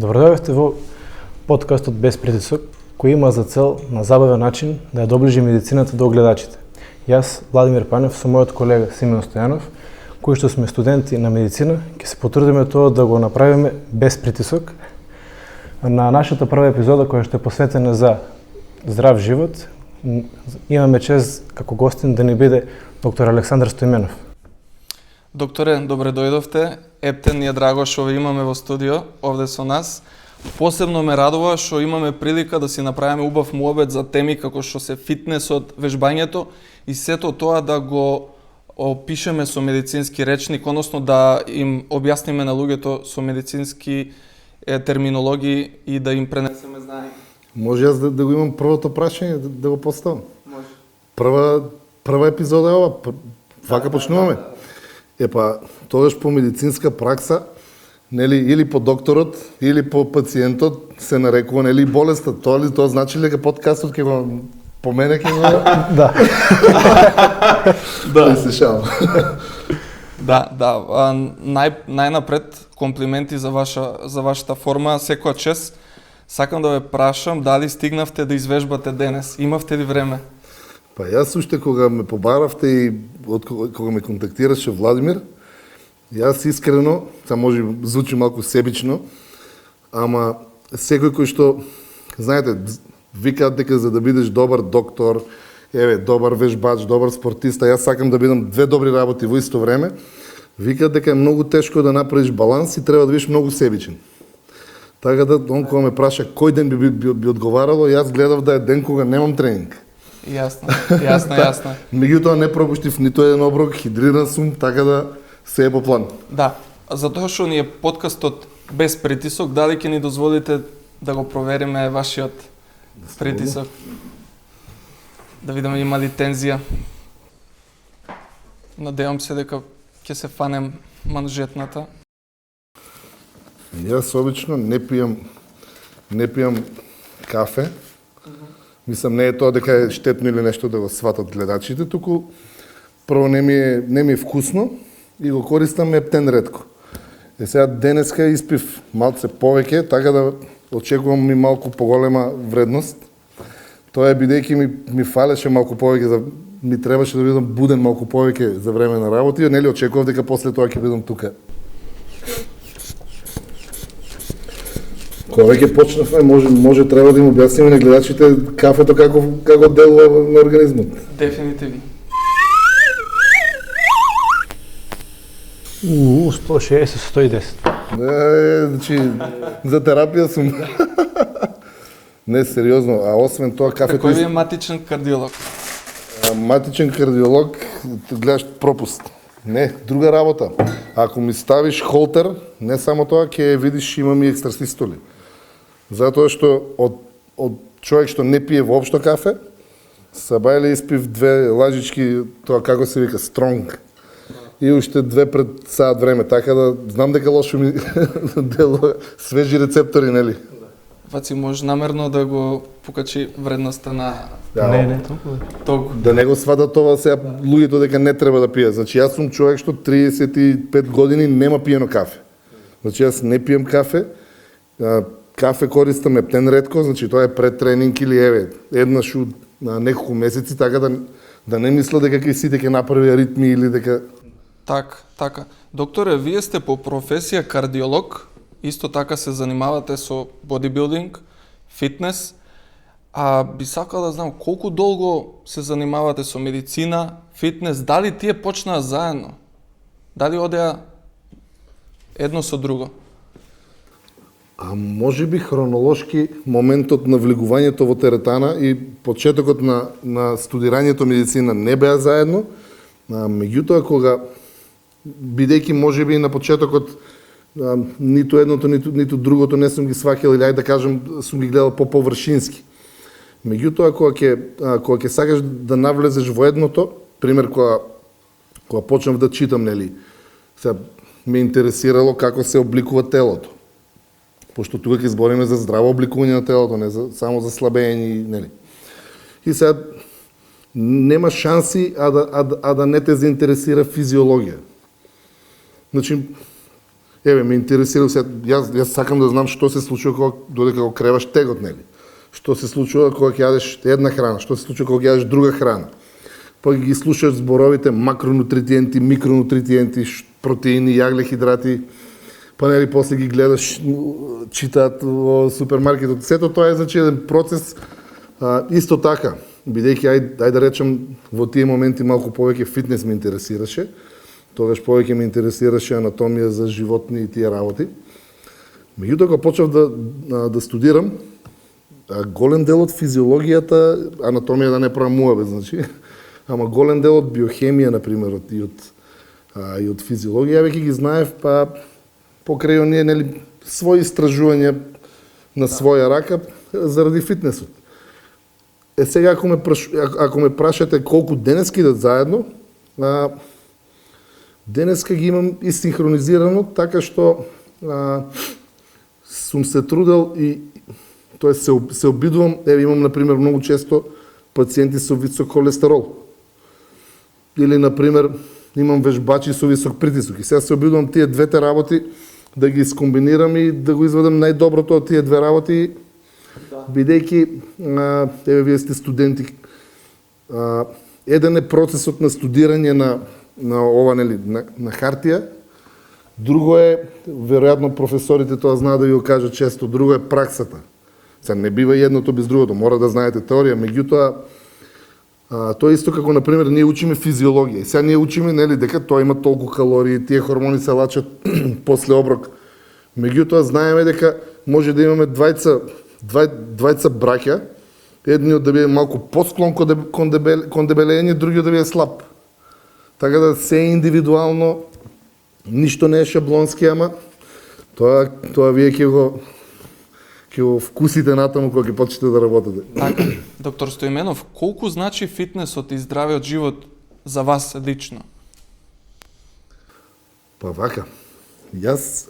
Добродојавте во подкастот Без притисок, кој има за цел на забавен начин да ја доближи медицината до гледачите. Јас, Владимир Панев, со мојот колега Симеон Стојанов, кои што сме студенти на медицина, ќе се потрудиме тоа да го направиме без притисок. На нашата прва епизода, која што е посветена за здрав живот, имаме чест како гостин да ни биде доктор Александар Стоименов. Докторе, добре дојдовте. Ептен ни е драго што ве имаме во студио, овде со нас. Посебно ме радува што имаме прилика да си направиме убав муабет за теми како што се фитнесот, вежбањето и сето тоа да го опишеме со медицински речник, односно да им објасниме на луѓето со медицински терминологии и да им пренесеме знаење. Може јас да го имам првото прашање, да го поставам? Може. Прва епизода е ова, вака почнуваме. Епа, тогаш по медицинска пракса, нели, или по докторот, или по пациентот се нарекува, нели, болеста. Тоа значи ли дека подкастот ќе го помене ќе го... Да. Да, се шалам. Да. Најнапред комплименти за вашата форма, секоја чест. Сакам да ве прашам дали стигнавте да извежбате денес. Имавте ли време? Па јас уште кога ме побаравте и кога ме контактираше Владимир, јас искрено, може звучи малку себично, ама секој кој што, знаете, викаат дека за да бидеш добар доктор, добар вежбач, добар спортиста, јас сакам да бидам две добри работи во исто време, викаат дека е многу тешко да направиш баланс и треба да бидеш многу себичен. Така да, он кога ме праша кој ден би одговарало, јас гледав да е ден кога немам тренинг. Јасно. Меѓутоа не пропуштив ниту еден оброк, хидриран сум, така да се е по план. Да, затоа што ни е подкастот без притисок, дали ќе ни дозволите да го провериме вашиот притисок? Да видиме има ли тензија. Надевам се дека ќе се фанем манжетната. Јас обично не пијам кафе. Мислам, не е тоа дека е штетно или нешто да го сватат гледачите, туку прво не ми е вкусно и го користам ептен ретко. Сега денеска испив малце повеќе, така да очекувам и малку поголема вредност. Тоа е бидејќи ми фалеше малку повеќе, ми требаше да бидам буден малку повеќе за време на работа и нели очекував дека после тоа ќе бидам тука. Кога веќе почнавме, може треба да им објасниме на гледачите кафето како делува на организмот. Дефинитивно. 160, 110. Значи, за терапија сум. Не, сериозно, а освен тоа кафето... Кој ви е матичен кардиолог? Матичен кардиолог, гледаш пропуст. Не, друга работа. Ако ми ставиш холтер, не само тоа, ќе видиш имам и екстрасистоли. Затоа што од човек што не пие воопшто кафе, сабајле испив две лажички, тоа како се вика, стронг. И уште две пред саат време, така да знам дека лошо ми делува свежи рецептори, нели? Ваци може намерно да го покачи вредноста на... Не, толку. Да не го сватат тоа сега луѓето дека не треба да пие. Значи јас сум човек што 35 години нема пиено кафе. Значи јас не пием кафе. Кафе користам ептен ретко, значи тоа е пред тренинг или еднаш на неколку месеци, така да не мисла дека кај сите ќе направи аритми или дека... Така. Докторе, вие сте по професија кардиолог, исто така се занимавате со бодибилдинг, фитнес, а би сакал да знам колку долго се занимавате со медицина, фитнес, дали тие почнаа заедно? Дали одеа едно со друго? А може би хронолошки моментот на влегувањето во теретана и почетокот на студирањето медицина не беа заедно, меѓутоа кога, бидејќи може би на почетокот ниту едното, ниту другото не сум ги сваќал или да кажем сум ги гледал површински. Меѓутоа кога ќе сакаш да навлезеш во едното, пример кога почнав да читам, нели, сега ме интересирало како се обликува телото. Пошто тука ќе збориме за здраво обликување на телото, не само за слабење, нели. И сега нема шанси да не те заинтересира физиологија. Значи, еве ме интересира се, јас сакам да знам што се случува кога додека го креваш тегот, нели? Што се случува кога ќе јадеш една храна, што се случува кога ќе јадеш друга храна. Па ги слушаш зборовите макронутритиенти, микронутритиенти, протеини, јаглехидрати, па нели после ги гледаш, читаат во супермаркетот. Сето тоа е значи еден процес. Исто така, бидејќи ајде да речем во тие моменти малку повеќе фитнес ме интересираше, тогаш повеќе ме интересираше анатомија за животни и тие работи. Меѓутоа кога почнав да студирам, голем дел од физиологијата, анатомија да не правам муабет, значи, ама голем дел од биохемија, например, и од физиологија, веќе ги знаев, па покрај оние, нели, своји истражувања на своја рака заради фитнесот. Сега, ако ме прашате колку денеска идат заедно, денеска ги имам исинхронизирано, така што сум се трудел и тоест се обидувам, имам, например, многу често пациенти со висок холестерол. Или, например, имам вежбачи со висок притисок. И сега се обидувам тие двете работи да ги скомбинирам и да го изведам најдоброто од тие две работи, бидејќи, вие сте студенти, еден е процесот на студирање на ова, нели, на хартија, друго е, веројатно професорите тоа знаат да ви го кажат често, друго е праксата. Сега не бива едното без другото, мора да знаете теорија, меѓутоа, тоа исто како, например, ние учиме физиологија. И сега ние учиме, нели, дека тоа има толку калории, тие хормони се лачат после оброк. Меѓутоа, знаеме дека може да имаме двајца браќа, едниот да биде малку посклон кон дебелење, другиот да биде слаб. Така да се е индивидуално, ништо не е шаблонски, ама тоа вие ќе го вкусите натаму кога ќе почнете да работите. Така, доктор Стоименов, колку значи фитнесот и здравиот живот за вас лично? Па вака, јас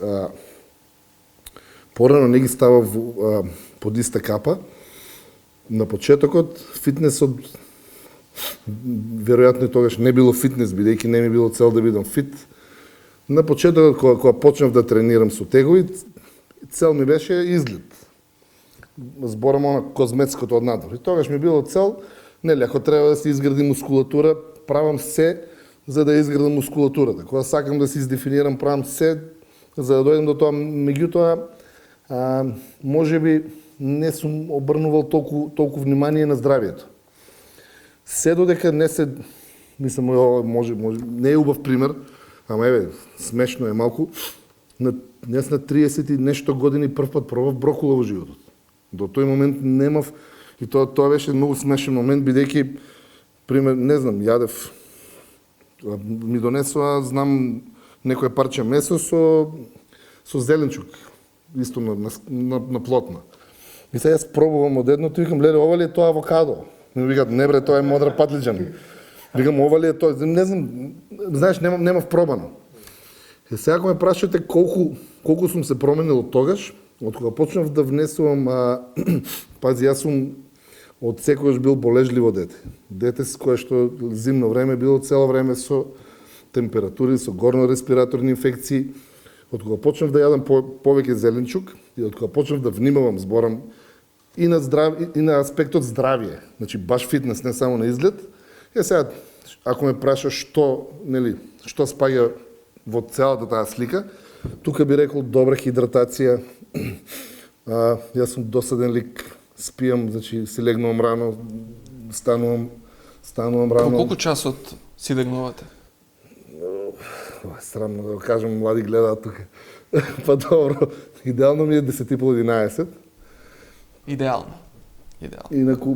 порано не ги ставав под иста капа. На почетокот фитнесот веројатно и тогаш не било фитнес, бидејќи не ми било цел да бидам фит. На почетокот кога почнав да тренирам со тегови, цел ми беше изглед. Зборам на козметското од надвор. И тогаш ми било цел, нели, ако треба да се изгради мускулатура, правам се за да изградам мускулатурата. Кога сакам да се издефинирам, правам се за да дојдем до тоа. Меѓутоа, можеби не сум обрнувал толку внимание на здравието. Се додека не се, мислам, може, не е убав пример, ама еве, смешно е малку, днес на 30 и нешто години првпат пробав брокула во животот. До тој момент немав, и тоа беше многу смешен момент, бидејќи, пример, не знам, јадев, ми донесоа, знам, некој парче месо со зеленчук, исто на плотна. И сега јас пробувам од едното и викам, леле, ова ли е тоа авокадо? Ми викат, не бре, тоа е модра патлиџан. Викам, ова ли е тоа? Не знам, знаеш, немав пробано. И сега ако ме прашате колку сум се променил од тогаш, од кога почнав да внесувам, пази, јас сум од секогаш бил болежливо дете. Дете с кое што зимно време било цело време со температури, со горно-респираторни инфекции. Од кога почнав да јадам повеќе зеленчук и од кога почнав да внимавам, зборам и на и на аспектот здравје, значи баш фитнес, не само на изглед. Сега, ако ме прашаш што спаѓа во целата таа слика, тука би рекол добра хидратација. Јас сум досаден лик, спијам, значи си легнувам рано, станувам рано. По колку часот си легнувате? Срамно да го кажам, млади гледаат тука. Па добро, идеално ми е 10 по 11. Идеално. Инаку,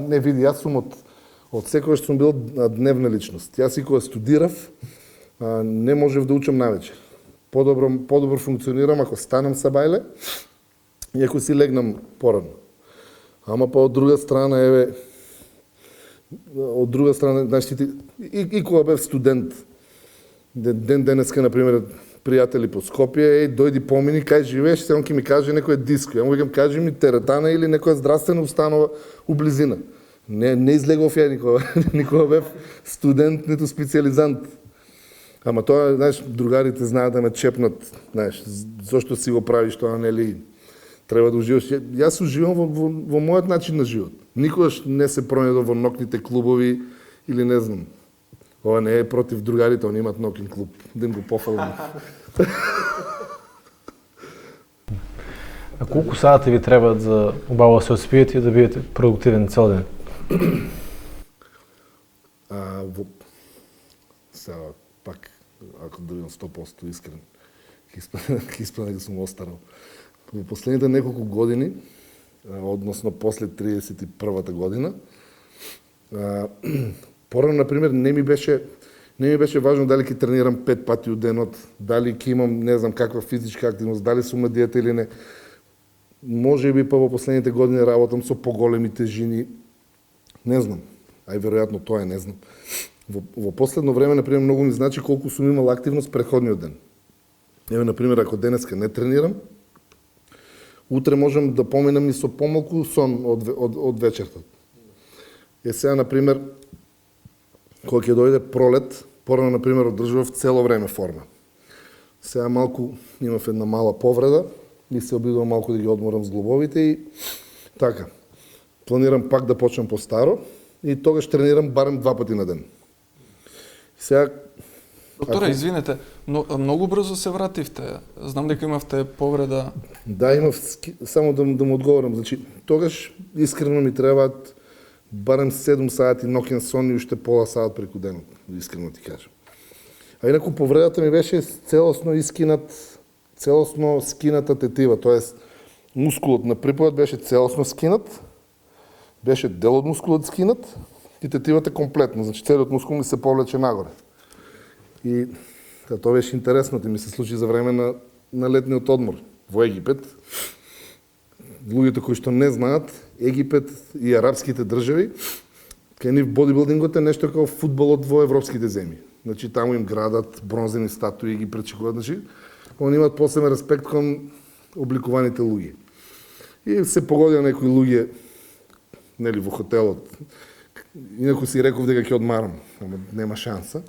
не види, јас сум од секојаш сум бил дневна личност. Јас и кога студирав, не можев да учам навечер. Подобро функционирам ако станам сабајле и ако си легнам порано. Ама па од друга страна, знаеш ти, и кога бев студент, денеска, например, пријатели по Скопје, дојди помини, кај живееш, се он ќе ми каже некој диско. Ја му викам, кажи ми теретана или некоја здравствена установа у близина. Не излегов ја никога бев студент, ниту специализант. Ама тоа, знаеш, другарите знаат да ме чепнат, знаеш, зошто си го правиш тоа, нели? Треба да уживаш. Јас уживам во мојот начин на живот. Никогаш не се пронедов во нокните клубови или не знам. Ова не е против другарите, они имат нокин клуб. Да им го пофалам. А колку сати ви требаат за убаво да се оспиете и да бидете продуктивен цел ден? Сега, пак, ако да бидам 100% искрен, ќе испадне дека сум остарал. Во последните неколку години, односно после 31-та година, порано, например, не ми беше важно дали ќе тренирам 5 пати од денот, дали ќе имам не знам каква физичка активност, дали сум на диета или не. Може би па во последните години работам со поголеми тежини, не знам, веројатно тоа е, не знам. Во последно време, например, многу ми значи колку сум имал активност преходниот ден. Еве, например, ако денеска не тренирам, утре можам да поминам и со помалку сон од вечерта. Сега, например, кога ќе дојде пролет, порано, например, одржував цело време форма. Сега малку имав една мала повреда и се обидувам малку да ги одморам зглобовите и така. Планирам пак да почнам по-старо и тогаш тренирам барем 2 пати на ден. Сега... Докторе, извинете, но многу брзо се вративте. Знам дека имавте повреда. Да, имав, само да му одговорам. Значи, тогаш искрено ми требаат барем 7 сати ноќен сон и уште пола сат преку денот, искрено ти кажам. А инаку повредата ми беше целосно скината тетива, тоест мускулот на припојот беше целосно скинат, беше дел од мускулот скинат и тетивата комплетно, значи целиот мускул ми се повлече нагоре. И тоа беше интересно, ми се случи за време на летниот одмор во Египет. Луѓето кои што не знаат, Египет и арапските држави, кај нив бодибилдингот е нешто како фудбалот во европските земји. Значи таму им градат бронзени статуи и ги пречекуваат, значи они имаат посебен респект кон обликуваните луѓе. И се погодија некои луѓе нели во хотелот. Инаку си реков дека ќе одмарам, ама нема шанса.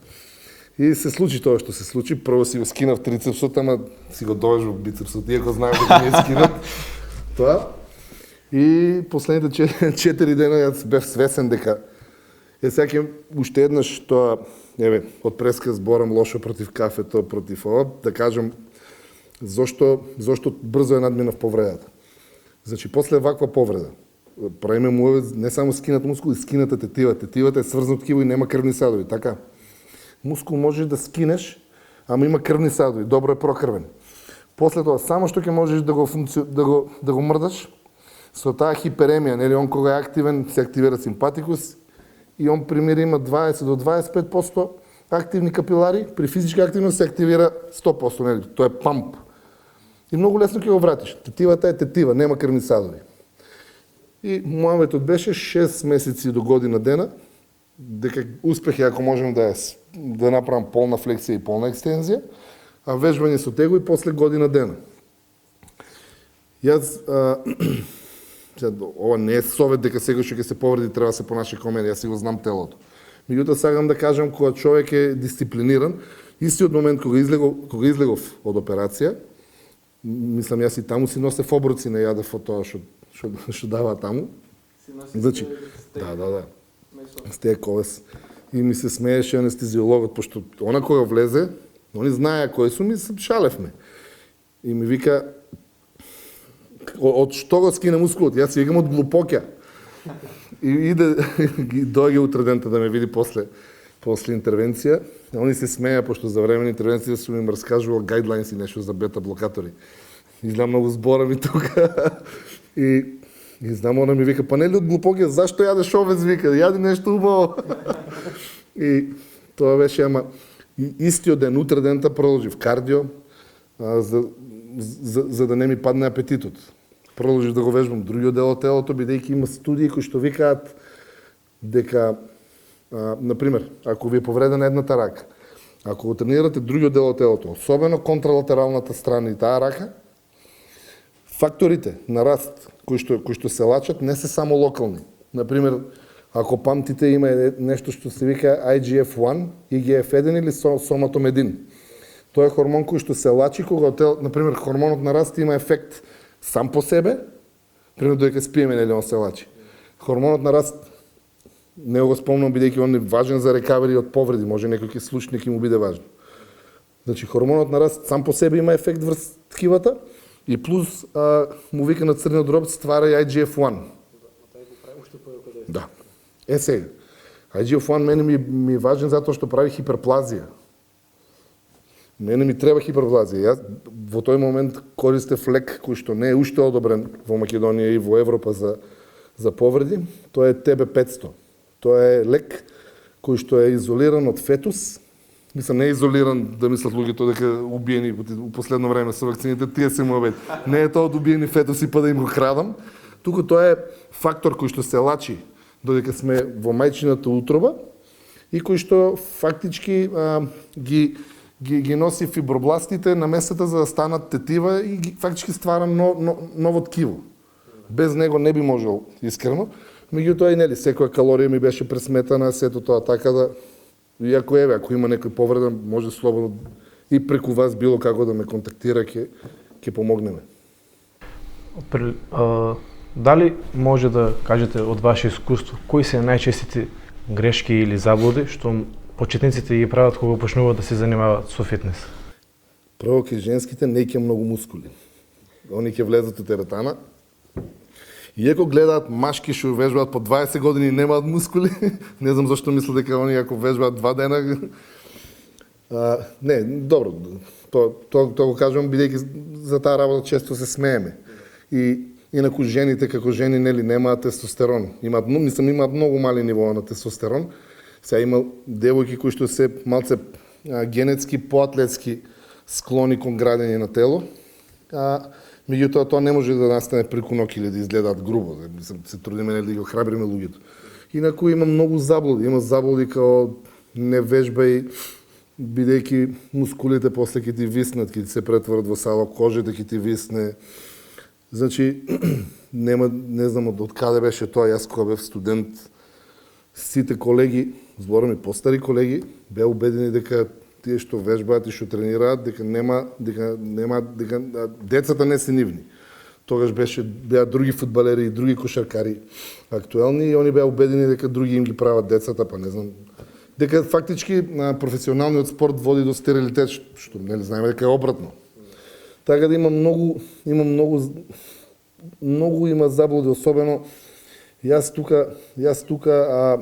И се случи тоа што се случи. Прво си го скинав трицепсот, ама си го довежбав бицепсот, иако знаев дека не е скинат. Тоа. И последните 4 дена јас бев свесен дека сега ќе уште еднаш тоа, еве, од преска зборам лошо против кафето, против ова, да кажам зошто брзо е надминав повредата. Значи, после ваква повреда, правиме му не само скинат мускул, и скината тетива. Тетивата е сврзна ткиво и нема крвни садови, така? Мускул можеш да скинеш, ама има крвни садови, добро е прокрвен. После тоа, само што ќе можеш да го мрдаш, со таа хиперемија, нели, он кога е активен, се активира симпатикус и он пример има 20 до 25% активни капилари, при физичка активност се активира 100%, нели, тоа е памп. И многу лесно ќе го вратиш. Тетивата е тетива, нема крвни садови. И мојаветот беше 6 месеци до година дена, дека успех е ако можем да направам полна флексија и полна екстензија, а вежбање со тего и после година дена. Јас, ова не е совет дека сега што ќе се повреди треба да се понаше како мене, јас си го знам телото. Меѓутоа сакам да кажам кога човек е дисциплиниран, истиот момент кога излегов од операција, мислам јас и таму си носев обруци, не јадев од тоа што дава таму. Значи, да. Стеја ковес. И ми се смееше анестезиологот, пошто она кога влезе, они знаеа кој сум и шалевме. И ми вика, од што го скина мускулот? Јас си викам од глупоќа. И дојде утредента да ме види после интервенција. Они се смеја, пошто за време на интервенција сум им раскажувал гайдлайнс и нешто за бета-блокатори. Изгледам многу зборави тука. И знам, она ми вика, па нели од глупоќа, зашто јадеш овец, вика, јади нешто убаво. И тоа беше, ама истиот ден, утредента продолжив кардио, за да не ми падне апетитот. Продолжив да го вежбам другиот дел од телото, бидејќи има студии кои што викаат дека, например, ако ви е повредена едната рака, ако го тренирате другиот дел од телото, особено контралатералната страна и таа рака, факторите на раст кои што се лачат не се само локални. Например, Ако памтите, има нещо што се вика IGF-1, IGF-1 или соматомедин. Тоа е хормон кој што се лачи кога например хормонот на раст има ефект сам по себе, примерно додека спиеме нели он се лачи. Хормонот на раст не го спомнам бидејќи он е важен за рекавери од повреди, може некој ќе слушне ќе му биде важно. Значи хормонот на раст сам по себе има ефект врз ткивата и плюс му вика на црниот дроб ствара и IGF-1. Да. Сега. IGF-1 мене ми е важен затоа што прави хиперплазија. Мене ми треба хиперплазија. Јас во тој момент користев лек кој што не е уште одобрен во Македонија и во Европа за повреди. Тоа е ТБ500. Тоа е лек кој што е изолиран од фетус. Мислам, не е изолиран да мислат луѓето дека убиени во последно време со вакцините, тие се муабет. Не е тоа од убиени фетуси па да им го крадам. Туку тоа е фактор кој што се лачи додека сме во мајчината утроба и кој што фактички ги носи фибробластите на местата за да станат тетива и фактички ствара ново ткиво. Без него не би можел искрено. Меѓутоа и нели секоја калорија ми беше пресметана, сето тоа така да иако ако има некој повреда, може слободно и преку вас било како да ме контактира, ќе помогнеме. Дали може да кажете од ваше искуство кои се најчестите грешки или заблуди што почетниците ги прават кога почнуваат да се занимаваат со фитнес? Прво кај женските не ќе многу мускули. Они ќе влезат у теретана. Иако гледаат машки што вежбаат по 20 години и немаат мускули, не знам зашто мислат дека они ако вежбаат 2 дена не, добро. Тоа го кажувам бидејќи за таа работа често се смееме. И инаку жените како жени нели немаат тестостерон. Имаат многу мали нивоа на тестостерон. Сега има девојки кои што се малце генетски поатлетски склони кон градење на тело. Меѓутоа тоа не може да настане преку ноќ или да изгледаат грубо. Се трудиме нели да ги охрабриме луѓето. Инаку има многу заблуди. Има заблуди као не вежбај бидејќи мускулите после ќе ти виснат, ќе ти се претворат во сало, кожата ќе ти висне. Значи, не знам од каде беше тоа, јас кога бев студент, сите колеги, зборам и постари колеги, беа убедени дека тие што вежбаат и што тренираат, дека децата не се нивни. Тогаш беа други фудбалери и други кошаркари актуелни и они беа убедени дека други им ги прават децата, па не знам. Дека фактички професионалниот спорт води до стерилитет, што нели знаеме дека е обратно. Така да има многу има заблуди, особено јас тука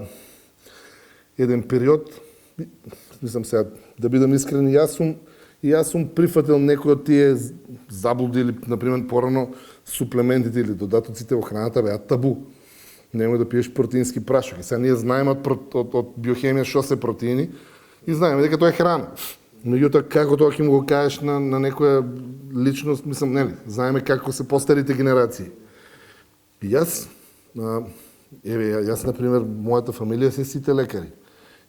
еден период, мислам сега да бидам искрен, јас сум прифатил некои од тие заблуди или например порано суплементите или додатоците во храната беа табу. Немој да пиеш протеински прашок. И сега ние знаеме од биохемија што се протеини и знаеме дека тоа е храна. Меѓутоа, како тоа ќе му го кажеш на некоја личност, мислам, нели, знаеме како се постарите генерации. И јас, например, мојата фамилија се сите лекари.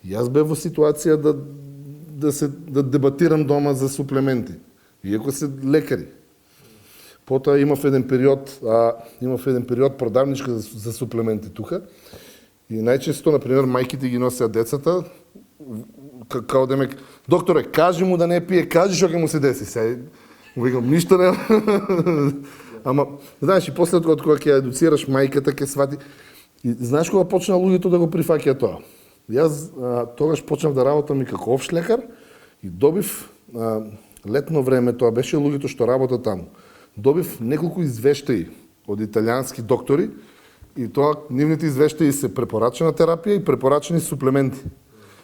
Јас бев во ситуација да дебатирам дома за суплементи, иако се лекари. Потоа имав еден период продавничка за суплементи тука и најчесто, например, мајките ги носеат децата, као демек, докторе, кажи му да не пие, кажи што ќе му се деси. Сега му викам, ништо не. Ама, знаеш, и после од кога ќе едуцираш мајката, ќе свати. И знаеш кога почна луѓето да го прифаќаат тоа? Јас тогаш почнав да работам и како општ лекар и добив летно време, тоа беше луѓето што работат таму. Добив неколку извештаи од италијански доктори и тоа нивните извештаи се препорачена терапија и препорачени суплементи.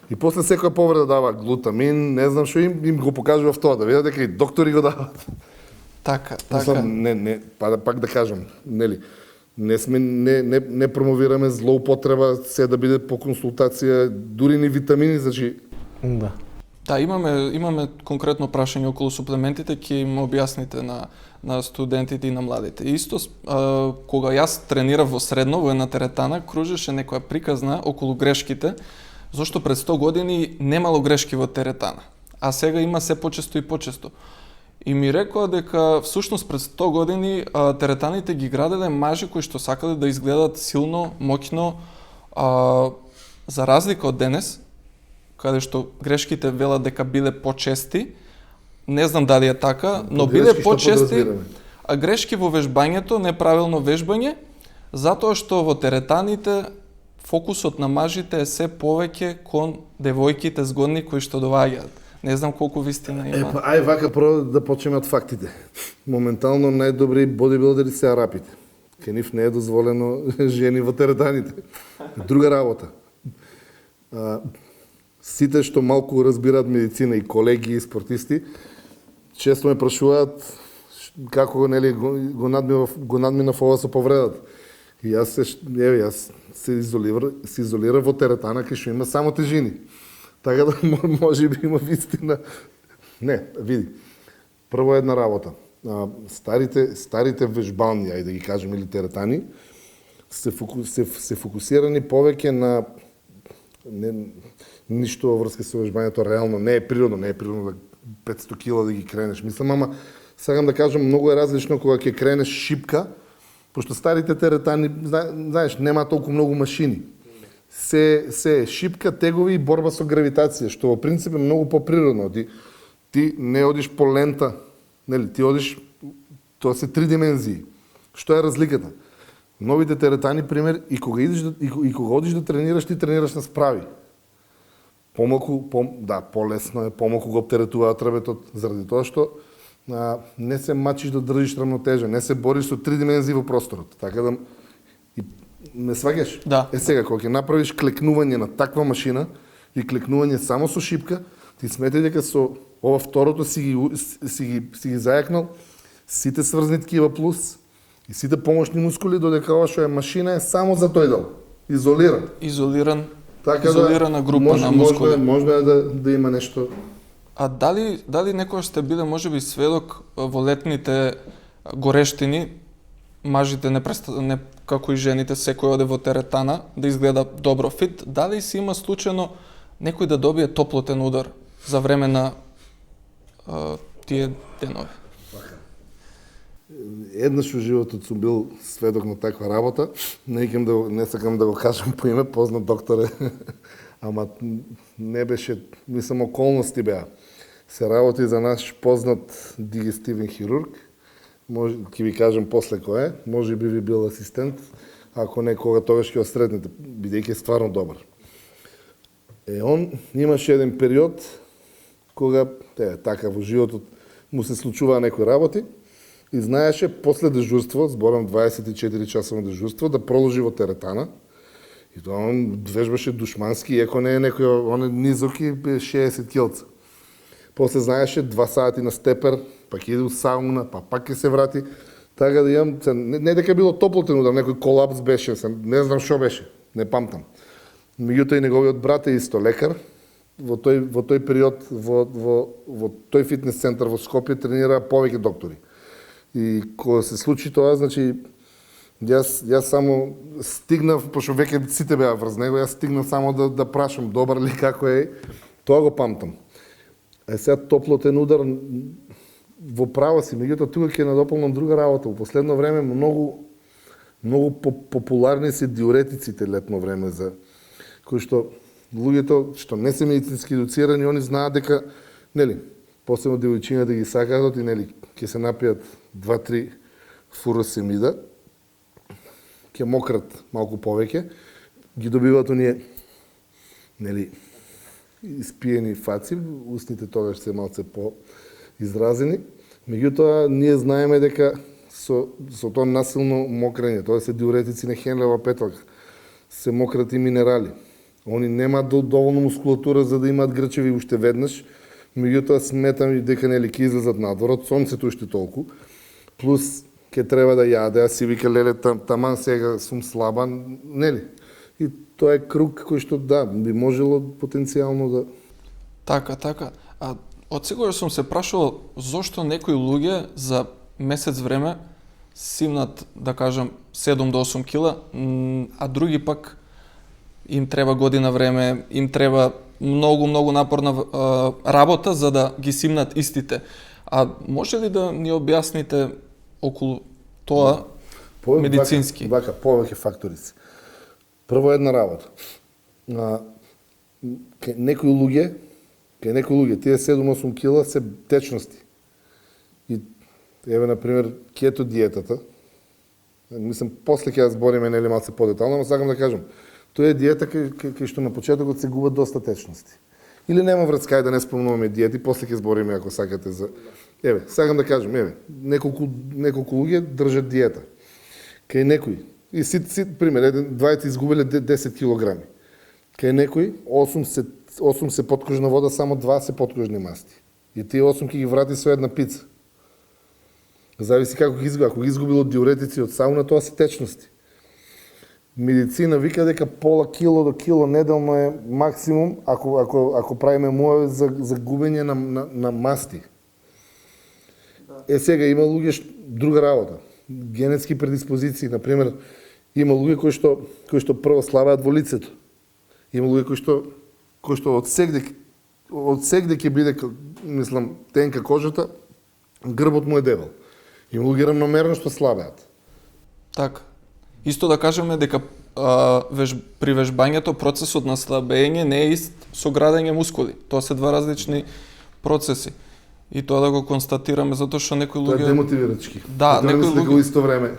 И после секоја повреда дава глутамин, не знам што им го покажував тоа, да видат дека и доктори го дават. Така. Пак да кажам, нели, не промовираме злоупотреба, се да биде по консултација, дури ни витамини, значи. Да. Да, имаме конкретно прашање околу суплементите, ќе им објасните на студентите и на младите. Исто, кога јас тренирав во средно, во една теретана, кружеше некоја приказна околу грешките, зашто пред 100 години немало грешки во теретана, а сега има се почесто и почесто. И ми рекоа дека всушност пред 100 години теретаните ги граделе мажи кои што сакале да изгледат силно, моќно, За разлика од денес, каде што грешките велат дека биле почести, не знам дали е така, но биле почести, а грешки во вежбањето, неправилно вежбање, затоа што во теретаните фокусот на мажите е се повеќе кон девојките згодни кои што доаѓаат. Не знам колку вистина има. Ај вака прво да почнеме од фактите. Моментално најдобри бодибилдери се арапите. Кај нив не е дозволено жени во теретаните. Друга работа. Сите што малку разбираат медицина, и колеги и спортисти, често ме прашуваат како нели го надминав ова со повредата. И јас се изолирав во теретана кај што има само тежини. Така да може би има вистина. Не, види. Прво една работа. Старите вежбални, ајде да ги кажем, или теретани, се фокусирани повеќе на ништо во врска со вежбањето реално, не е природно да 500 кила да ги кренеш. Мислам, ама сакам да кажам, многу е различно кога ќе кренеш шипка, пошто старите теретани, знаеш, нема толку многу машини. Се е шипка, тегови и борба со гравитација, што во принцип е многу поприродно. Ти не одиш по лента, нели, ти одиш, тоа се 3 димензии. Што е разликата? Новите теретани, пример, и кога одиш да тренираш, ти тренираш на справи. Полесно е, помалку го оптеретуваат ребетот, заради тоа што не се мачиш да држиш рамнотежа, не се бориш со 3 димензии во просторот. Така да ме сваќаш? Да. Сега, кога ќе направиш клекнување на таква машина и клекнување само со шипка, ти сметај дека со ова второто си ги зајакнал сите сврзни ткива плюс и сите помошни мускули, додека ова што е машина е само за тој дел. Изолирана група на мускули. Можно е да има нешто. А дали некој сте биле можеби сведок во летните горештини, мажите не како и жените, секој оде во теретана да изгледа добро фит, дали си има случајно некој да добие топлотен удар за време на тие денови? Еднаш во животот сум бил сведок на таква работа, не сакам да го кажам по име, познат доктор е, ама не беше, мислам, околности беа. Се работи за наш познат дигестивен хирург, ќе ви кажам после кој е, може би ви бил асистент, ако не кога тогаш ќе осреднете, бидејќи е стварно добар. Он имаше еден период кога така во животот му се случуваа некои работи и знаеше после дежурство, зборам 24 часово дежурство, да продолжи во теретана. И тоа он вежбаше душмански, иако не е некој, он е низок и 60 килца. После знаеше 2 сати на степер, пак иде у сауна, па пак ќе се врати. Така да имам, не дека било топлотен удар, некој колапс беше, не знам што беше, не памтам. Меѓутоа и неговиот брат е исто лекар. Во тој период, во тој фитнес центар во Скопје тренираа повеќе доктори. И кога се случи тоа, значи, јас само стигнав, пошто веќе сите беа врз него, јас стигнав само да прашам добар ли како е, тоа го памтам. Сега топлотен удар во право си, меѓутоа тука ќе надополнам друга работа. Во последно време многу популарни се диуретиците летно време, за кои што луѓето што не се медицински едуцирани, они знаат дека, нели, посебно девојчиња да ги сакаат и нели ќе се напијат 2-3 фуросемида, ќе мократ малку повеќе, ги добиваат оние, нели, испиени фаци, устните тогаш се малце по-изразени. Меѓутоа, ние знаеме дека со тоа насилно мокрење, тоа се диуретици на Хенлева петалка, се мократ и минерали. Они немаат доволно мускулатура за да имаат грчеви уште веднаш, меѓутоа сметам и дека нели ќе излезат надвор, од сонцето уште толку, плюс ќе треба да јаде, а си вика леле таман сега сум слаба, нели? И тоа е круг кој што би можело потенцијално да... Така. А од секогаш сум се прашувал зошто некои луѓе за месец време симнат, да кажам, 7 до 8 кила, а други пак им треба година време, им треба многу напорна работа за да ги симнат истите. А може ли да ни објасните околу тоа медицински? Вака, повеќе фактори се. Прво една работа. Кај некои луѓе, тие 7-8 кила се течности. И еве, например, кето диетата, мислам, после ќе ја збориме нели малце подетално, но сакам да кажам, тоа е диета кај што на почетокот се губат доста течности. Или нема врска, ајде да не спомнуваме диети, после ќе збориме ако сакате за... Еве, сакам да кажам, неколку луѓе држат диета. Кај некои, и пример, двајца изгубиле 10 килограми. Кај некои 8 се поткожна вода, само 2 се поткожни масти. И тие 8 ќе ги врати со една пица. Зависи како ги изгуби. Ако ги изгубил од диуретици од сауна, тоа се течности. Медицина вика дека пола кило до кило неделно е максимум ако правиме муаве за губење на масти. Сега има луѓе друга работа. Генетски предиспозиции, например, има луѓе кои што прво слабеат во лицето. Има луѓе кои што од сегде ќе биде, мислам, тенка кожата, грбот му е дебел. Има луѓе рамномерно што слабеат. Така. Исто да кажеме дека при вежбањето процесот на слабење не е ист со градење мускули. Тоа се два различни процеси. И тоа да го констатираме затоа што некои луѓе... Тоа е демотивирачки. Да, некои луѓе во исто време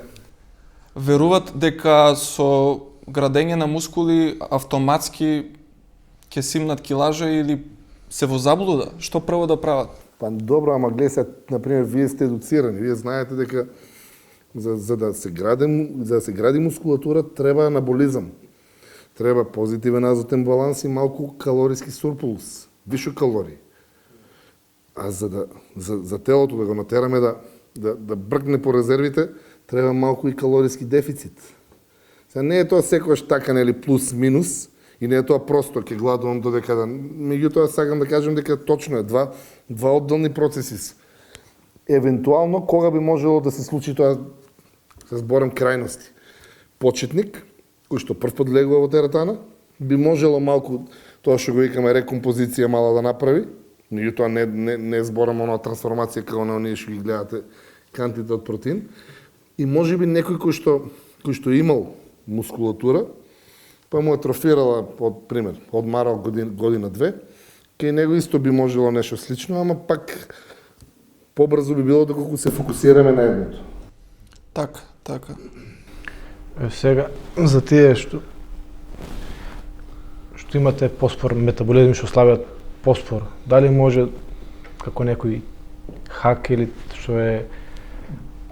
веруваат дека со градење на мускули автоматски ќе симнат килажа или се во заблуда. Што прво да прават? Па добро, ама гледа се, например, вие сте едуцирани, вие знаете дека за да се гради мускулатура треба анаболизам. Треба позитивен азотен баланс и малку калориски сурплус, вишо калории. А за телото да го натераме да бркне по резервите, треба малку и калориски дефицит. Сега не е тоа секогаш така, нели, плюс-минус, и не е тоа просто ќе гладувам додека да... Меѓутоа сакам да кажем дека точно е два одделни процеси. Евентуално кога би можело да се случи тоа, се зборам крајности. Почетник кој што прв пат легува во теретана, би можело малку тоа што го викаме рекомпозиција мала да направи. Меѓутоа не зборам онаа трансформација како на оние што ги гледате кантите од протеин. И можеби некој кој што имал мускулатура, па му атрофирала, пример, одмарал година-две, кај него исто би можело нешто слично, ама пак побрзо би било доколку се фокусираме на едното. Така. Сега, за тие што имате поспор, метаболизм, што слабиат поспор, дали може како некој хак или што е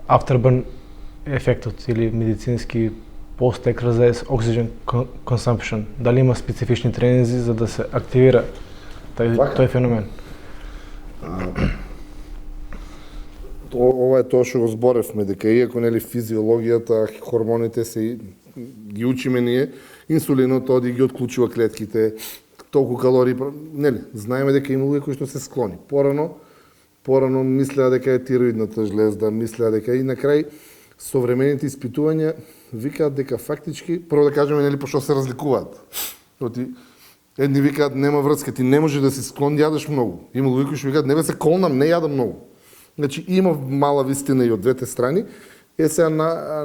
afterburn ефектот или медицински post-exercise oxygen consumption, дали има специфични тренинзи за да се активира тој феномен? Ова е тоа што го зборевме, дека иако нели физиологијата, хормоните се ги учиме ние, инсулинот оди ги отклучува клетките, толку калории, нели, знаеме дека има луѓе кои што се склони. Порано мислеа дека е тироидната жлезда, мислеа дека и на крај современите испитувања викаат дека фактички, прво да кажеме нели пошто се разликуваат. Едни викаат нема врска, ти не може да си склон да јадеш многу. Има луѓе кои што викаат не бе се колнам, не јадам многу. Значи има мала вистина и од двете страни. Сега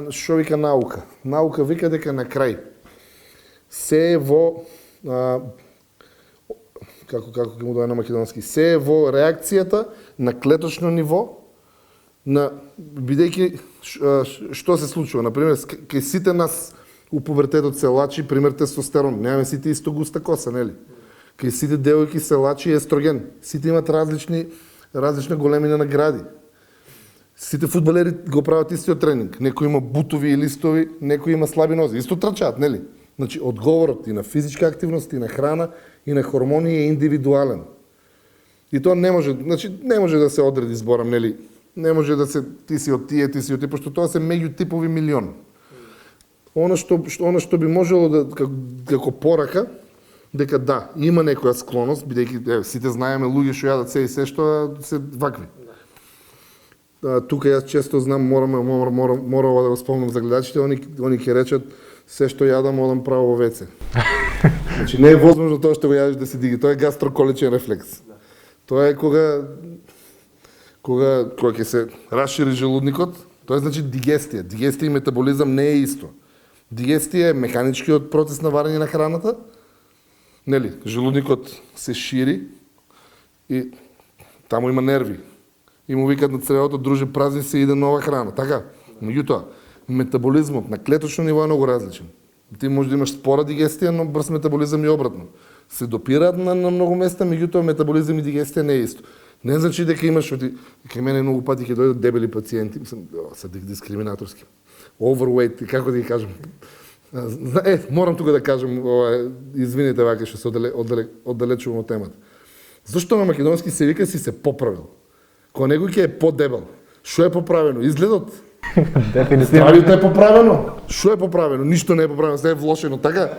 што вика наука? Наука вика дека на крај се е во како ќе му дое на македонски, се е во реакцијата на клеточно ниво, бидејќи што се случува, например, кај сите нас у пубертетот се лачи, пример тестостерон, немаме сите исто густа коса, нели? Кај сите девојки се лачи естроген, сите имат различна големина на гради. Сите фудбалери го прават истиот тренинг, некој има бутови и листови, некој има слаби нози, исто трчаат, нели? Значи, одговорот и на физичка активност, и на храна, и на хормони е индивидуален. И тоа не може да се одреди, зборам, нели? Не може да се ти си од тие, пошто тоа се меѓутипови милион. Она што би можело да како порака, дека да, има некоја склоност, бидејќи сите знаеме луѓе што јадат се и се што се вакви. Тука јас често знам, мора да го спомнам за гледачите, они ќе речат се што јадам одам право во веце. Значи не е возможно тоа што го јадеш да се диги, тоа е гастроколичен рефлекс. Тоа е кога ќе се расшири желудникот, тоа е значи дигестија. Дигестија и метаболизам не е исто. Дигестија е механичкиот процес на варење на храната. Нели, желудникот се шири и таму има нерви. И му викат на цревото, друже, празни се, иде нова храна. Така, меѓутоа, метаболизмот на клеточно ниво е многу различен. Ти може да имаш спора дигестија, но брз метаболизам и обратно. Се допираат на многу места, меѓутоа метаболизам и дигестија не е исто. Не значи дека имаш, кај мене многу пати ќе дојдат дебели пациенти, мислам, се дискриминаторски. Overweight, како да ги кажам. Морам тука да кажам, извините вака што се оддалечувам од темата. Зашто на македонски се вика си се поправил? Кој некој ќе е подебел. Што е поправено? Изгледот? Дефинитивно. Здравието е поправено. Што е поправено? Ништо не е поправено, се е влошено, така?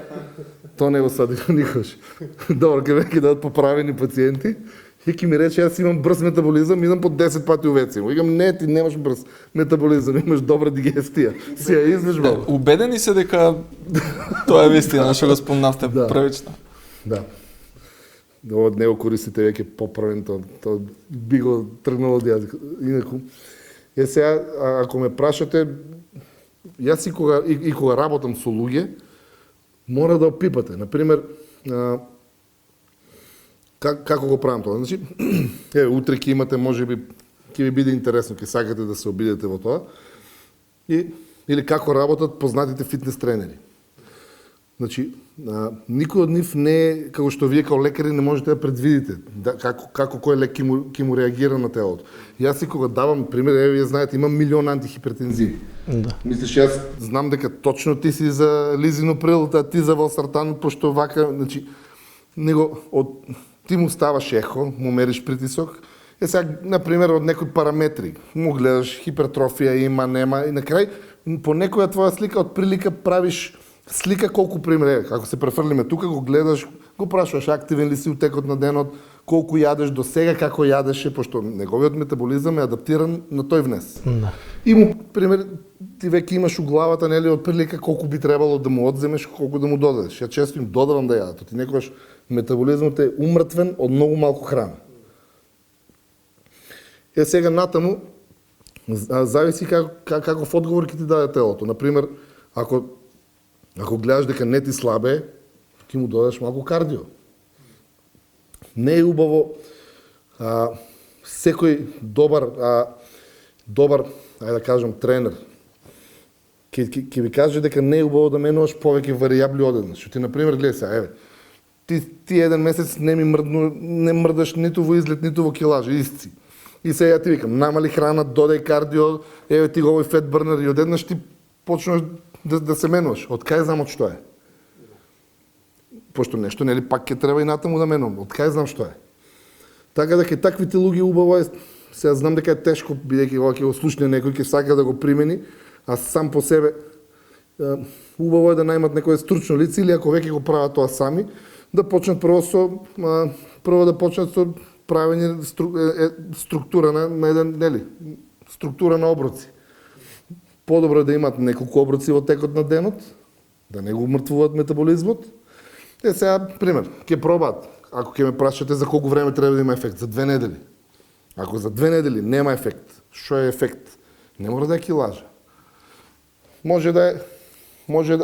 Тоа не го сади никош. Добро, ќе дадат поправени пациенти. И ќе ми рече, јас имам брз метаболизам, идам по 10 пати у WC. Викам, не, ти немаш брз метаболизам, имаш добра дигестија. Си ја излежбал. Убедени се дека тоа е вистина, што го спомнавте првично. Да. Од него користите веќе поправен, тоа би го тргнало од јазик. Инаку, сега, ако ме прашате, јас и кога работам со луѓе, мора да опипате. Например, како го правам тоа? Значи, утре ќе имате, можеби, ќе ви биде интересно, ќе сакате да се обидете во тоа. Или како работат познатите фитнес тренери. Значи, никој од нив не е, како што вие као лекари не можете да предвидите како кој лек ќе му реагира на телото. Јас и кога давам пример, вие знаете, имам милион антихипертензиви. Да. Мислиш, јас знам дека точно ти си за лизиноприл, ти за Валсартан, пошто вака, значи, ти му ставаш ехо, му мериш притисок, сега, например, од некои параметри, му гледаш хипертрофија, има, нема, и на крај, по некоја твоја слика, од прилика правиш слика колку пример, ако се префрлиме тука, го гледаш, го прашуваш активен ли си у текот на денот, колку јадеш до сега, како јадеше, пошто неговиот метаболизам е адаптиран на тој внес. Да. И му, пример, ти веќе имаш у главата, нели, од прилика колку би требало да му одземеш, колку да му додадеш. Ја често им додавам да јадат, ти некогаш метаболизмот е умртвен од многу малку храна. Сега натаму, зависи каков одговор ќе ти даде телото. Например, ако гледаш дека не ти слабе, ќе му додадеш малку кардио. Не е убаво секој добар, ајде да кажам, тренер, ќе ви каже дека не е убаво да менуваш повеќе варијабли одеднаш. Ти, например, гледај сега, ти еден месец не мрдаш ниту во излет, ниту во килажа, исти. И сега ти викам, намали храна, додај кардио, еве ти го овој фет бърнер и одеднаш ти почнеш да се менуваш. Од кај знам од што е? Пошто нешто, нели, пак ќе треба и натаму да менувам. Од кај знам што е? Така дека таквите луѓе убаво е, сега знам дека е тешко, бидејќи ова ќе го слушне некој, ќе сака да го примени, а сам по себе убаво е да најмат некое стручно лице или ако веќе го прават тоа сами, да почнат прво да почнат со правење структура на еден, нели, структура на оброци. Подобро е да имат неколку оброци во текот на денот, да не го умртвуваат метаболизмот. Сега, пример, ќе пробаат. Ако ќе ме прашате за колку време треба да има ефект, за 2 недели. Ако за 2 недели нема ефект, што е ефект? Не мора да е килажа. Може да,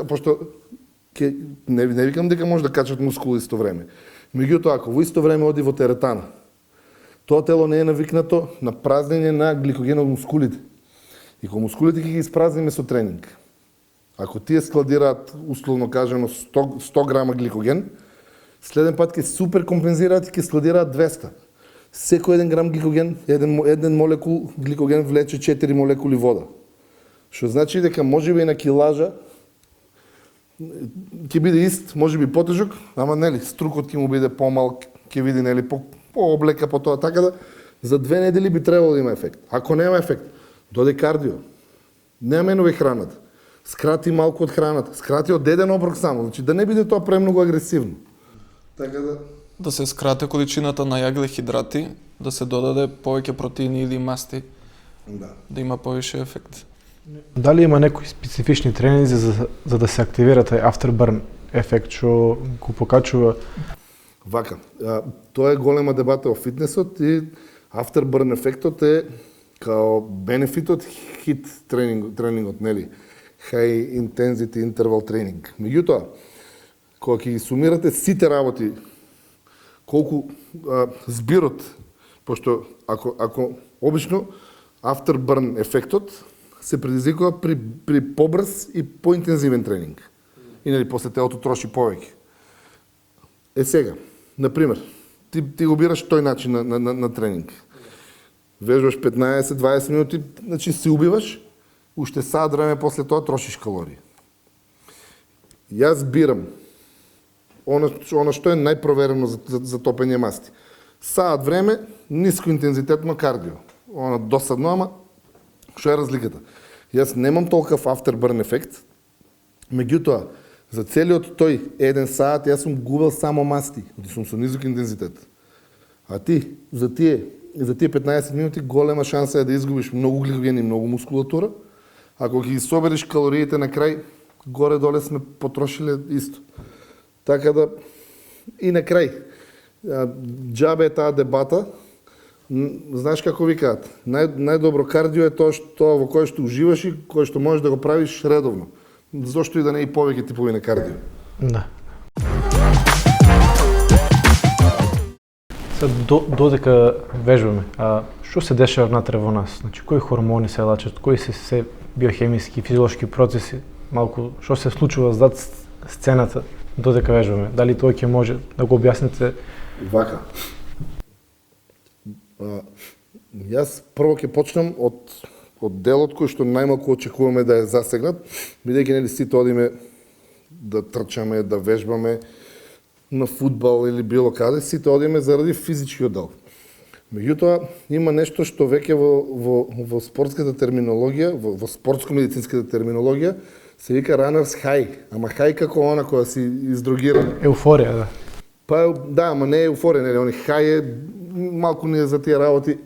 пошто не викам дека може да качат мускули исто време. Меѓутоа, ако во исто време оди во теретана, тоа тело не е навикнато на празнење на гликоген од мускулите. И кога мускулите ќе ги испразниме со тренинг, ако тие складираат, условно кажано, 100 грама гликоген, следен пат ќе супер компензираат и ќе складираат 200. Секој 1 грам гликоген, еден молекул гликоген влече 4 молекули вода. Што значи дека можеби и на килажа ќе биде ист, можеби потежок, ама нели, струкот ќе му биде помал, ќе види нели по-облека по тоа, така да за 2 недели би требало да има ефект. Ако нема ефект, доде кардио. Не менувај храната. Скрати малку од храната. Скрати од еден оброк само, значи да не биде тоа премногу агресивно. Така да се скрате количината на јаглехидрати, да се додаде повеќе протеини или масти, да има повише ефект. Дали има некои специфични тренинзи за да се активира тај afterburn ефект што го покачува? Вака, тоа е голема дебата во фитнесот и afterburn ефектот е као бенефитот хит тренингот, нели? high intensity interval training. Меѓутоа, кога ќе ги сумирате сите работи, колку збирот, пошто ако обично afterburn ефектот се предизвикува при побрз и поинтензивен тренинг. И нели после телото троши повеќе. Сега, например, ти го бираш тој начин на тренинг. Вежбаш 15-20 минути, значи се убиваш, уште саат време после тоа трошиш калории. Јас бирам она што е најпроверено за топење масти. Саат време, ниско интензитетно кардио. Она досадно, ама што е разликата? Јас немам толков afterburn ефект, меѓутоа, за целиот тој 1 саат јас сум губел само масти, zato сум со низок интензитет. А ти, за тие 15 минути, голема шанса е да изгубиш многу гликоген и многу мускулатура. Ако ги собереш калориите на крај, горе-доле сме потрошиле исто. Така да, и на крај, џабе е таа дебата, знаеш како викаат, најдобро кардио е тоа во кое што уживаш и кое што можеш да го правиш редовно. Зошто и да не и повеќе типови на кардио. Да. Sad, додека вежбаме, што се дешава внатре во нас? Значи, кои хормони се лачат, кои се биохемиски, физиолошки процеси, малку што се случува зад сцената додека вежбаме? Дали тоа ќе може да го објасните? Вака. Јас прво ќе почнам од делот кој што најмалку очекуваме да е засегнат, бидејќи нели сите одиме да трчаме, да вежбаме на фудбал или било каде, сите одиме заради физичкиот дел. Меѓутоа, има нешто што веќе во спортската терминологија, во спортско-медицинската терминологија, се вика runners high. Ама high како она која си издрогирана. Еуфорија, да. Па да, ама не е еуфорија, нели, они high е малку не е за тие работи.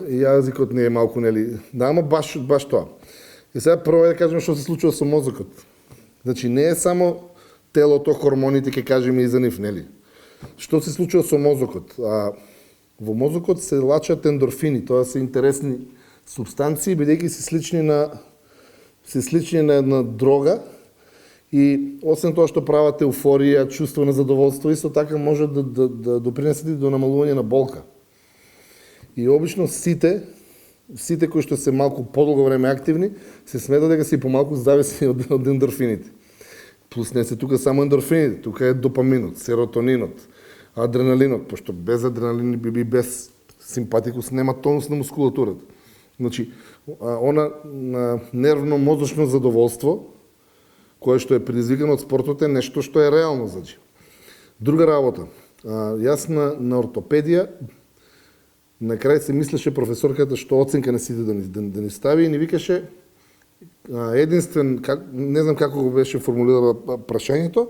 Јазикот не е малку, нели. Да, ама баш тоа. И сега прво да кажем што се случува со мозокот. Значи не е само телото, хормоните, ќе кажеме и за нив, нели? Што се случува со мозокот? Во мозокот се лачат ендорфини, тоа се интересни субстанции, бидејќи се слични на една дрога и освен тоа што прават еуфорија, чувство на задоволство, исто така може да допринесат и до намалување на болка. И обично сите кои што се малку подолго време активни, се смета дека се и помалку зависни од ендорфините. Плюс не се тука само ендорфините, тука е допаминот, серотонинот, адреналинот, пошто без адреналин и без симпатикус нема тонус на мускулатурата. Значи, она нервно-мозочно задоволство, кое што е предизвикано од спортот, е нешто што е реално, значи. Друга работа. Јас на ортопедија, на крај се мислеше професорката што оценка на сите да ни стави и ни викаше единствен, не знам како го беше формулирала прашањето,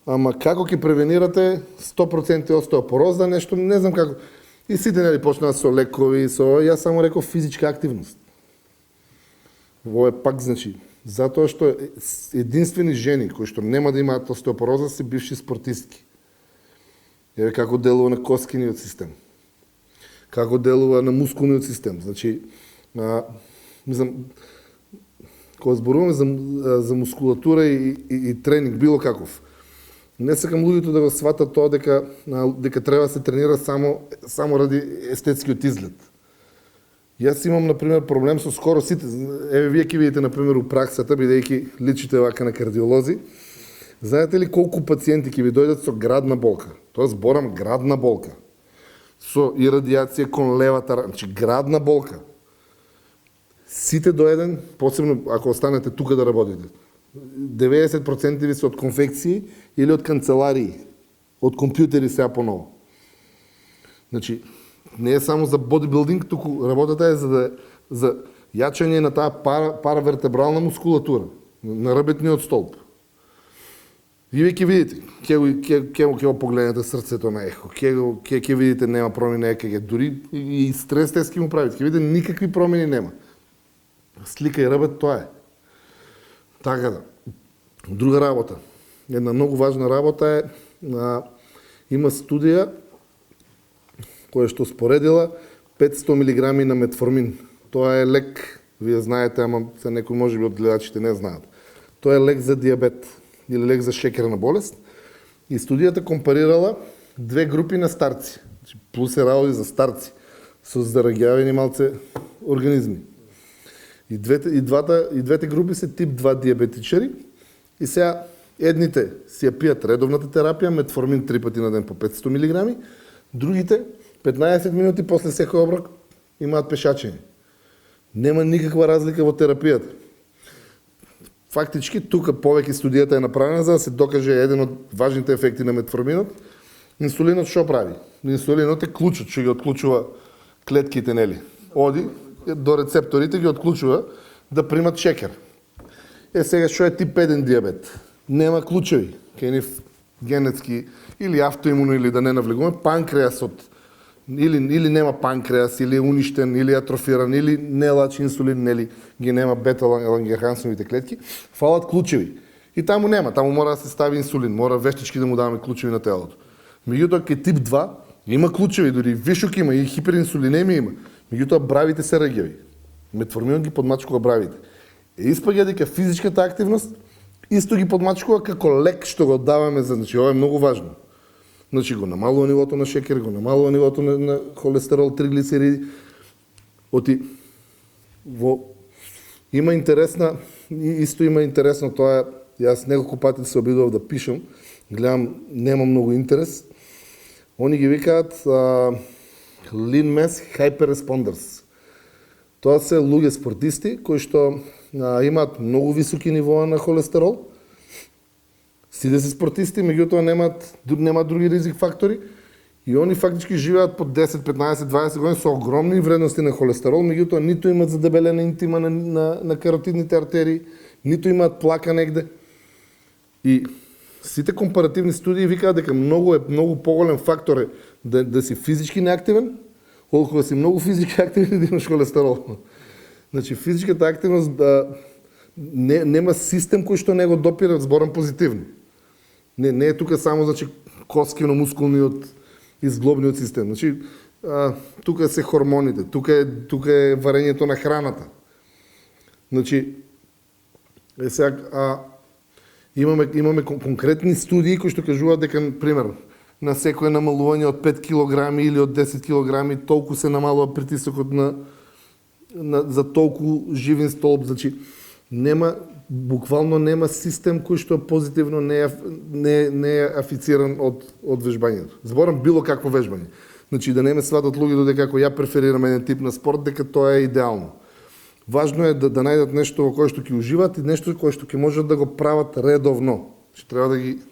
ама како ќе превенирате 100% остеопороза, нешто, не знам како. И сите нели почнаа со лекови, јас само реков физичка активност. Во е пак значи, затоа што единствени жени кои што нема да имаат остеопороза се бивши спортистки. Еве како делува на коскиниот систем. Како делува на мускулниот систем. Значи, мислам, кога зборуваме за мускулатура и тренинг, било каков, не сакам луѓето да го сватат тоа дека треба да се тренира само ради естетскиот изглед. Јас имам, например, проблем со скоро сите, еве вие ќе видите, например, у праксата, бидејќи личите вака на кардиолози, знаете ли колку пациенти ќе ви дојдат со градна болка? Тоа зборам градна болка. Со ирадијација кон левата, значи градна болка. Сите до еден, посебно ако останете тука да работите, 90% ви се од конфекции или од канцеларии, од компјутери сега поново. Значи, не е само за бодибилдинг, туку работата е за јачање на таа паравертебрална мускулатура, на ребетниот столб. И вие ќе видите, ќе го погледнете срцето на ехо, ќе видите нема промени ЕКГ, дури и стрес тест ќе му правите, ќе видите никакви промени нема. Слика и ребет тоа е. Така да. Друга работа. Една многу важна работа е, има студија која што споредила 500 мг на метформин. Тоа е лек Вие знаете, ама за некои може би от гледачите не знаят. Тоа е лек за диабет или лек за шекерна болест. И студијата компарирала две групи на старци. Плюс се работи за старци со зараѓавени малце организми. И двете групи се тип 2 диабетичари. И сега едните си ја пијат редовната терапија, метформин 3 пати на ден по 500 мг, другите 15 минути после секој оброк имаат пешачење. Нема никаква разлика во терапијата. Фактички, тука повеќе студијата е направена за да се докаже еден од важните ефекти на метформинот. Инсулинот што прави? Инсулинот е клучот, што ги отклучува клетките, нели? Оди до рецепторите ги отклучува да примат шекер. Сега што е тип 1 диабет? Нема клучеви, кај нив генетски или автоимуно, или да не навлегуваме, панкреасот или нема панкреас, или е уништен, или атрофиран, или не лачи инсулин, нели ги нема бета-лангерхансовите клетки, фалат клучеви. И таму нема, таму мора да се стави инсулин, мора вештички да му даваме клучеви на телото. Меѓутоа, кај тип 2 има клучеви, дори вишок има и хиперинсулинемија има. Меѓутоа, бравите се раѓави. Метформинот ги подмачкува бравите. Испаѓа дека физичката активност исто ги подмачкува како лек што го даваме за, значи ова е многу важно. Значи го намалува нивото на шекер, го намалува нивото на холестерол, триглицериди. Има интересно тоа, јас неколку пати се обидував да пишам, гледам, нема многу интерес. Они ги викаат lean mass hyperresponders. Тоа се луѓе спортисти кои што имаат многу високи нивоа на холестерол, сите се спортисти, меѓутоа немаат други ризик фактори и они фактички живеат по 10, 15, 20 години со огромни вредности на холестерол, меѓутоа ниту имаат задебелена интима на каротидните артерии, ниту имаат плака негде. И сите компаративни студии викаат дека многу поголем фактор е да си физички неактивен, колку да си многу физички активен да имаш холестерол. Значи физичката активност нема систем кој што не го допира, зборам позитивно. Не е тука само значи коскино-мускулниот и зглобниот систем. Значи тука се хормоните, тука е варењето на храната. Значи сега имаме конкретни студии кои што кажуваат дека, пример, на секое намалување од 5 кг или од 10 кг толку се намалува притисокот за толку живин столб. Значи буквално нема систем кој што позитивно не е афициран од вежбањето. Зборам било какво вежбање. Значи да не ме сватат луѓето дека ако ја преферирам еден тип на спорт, дека тоа е идеално. Важно е да најдат нешто во кое што ќе уживат и нешто кое што ќе можат да го прават редовно. Што треба да ги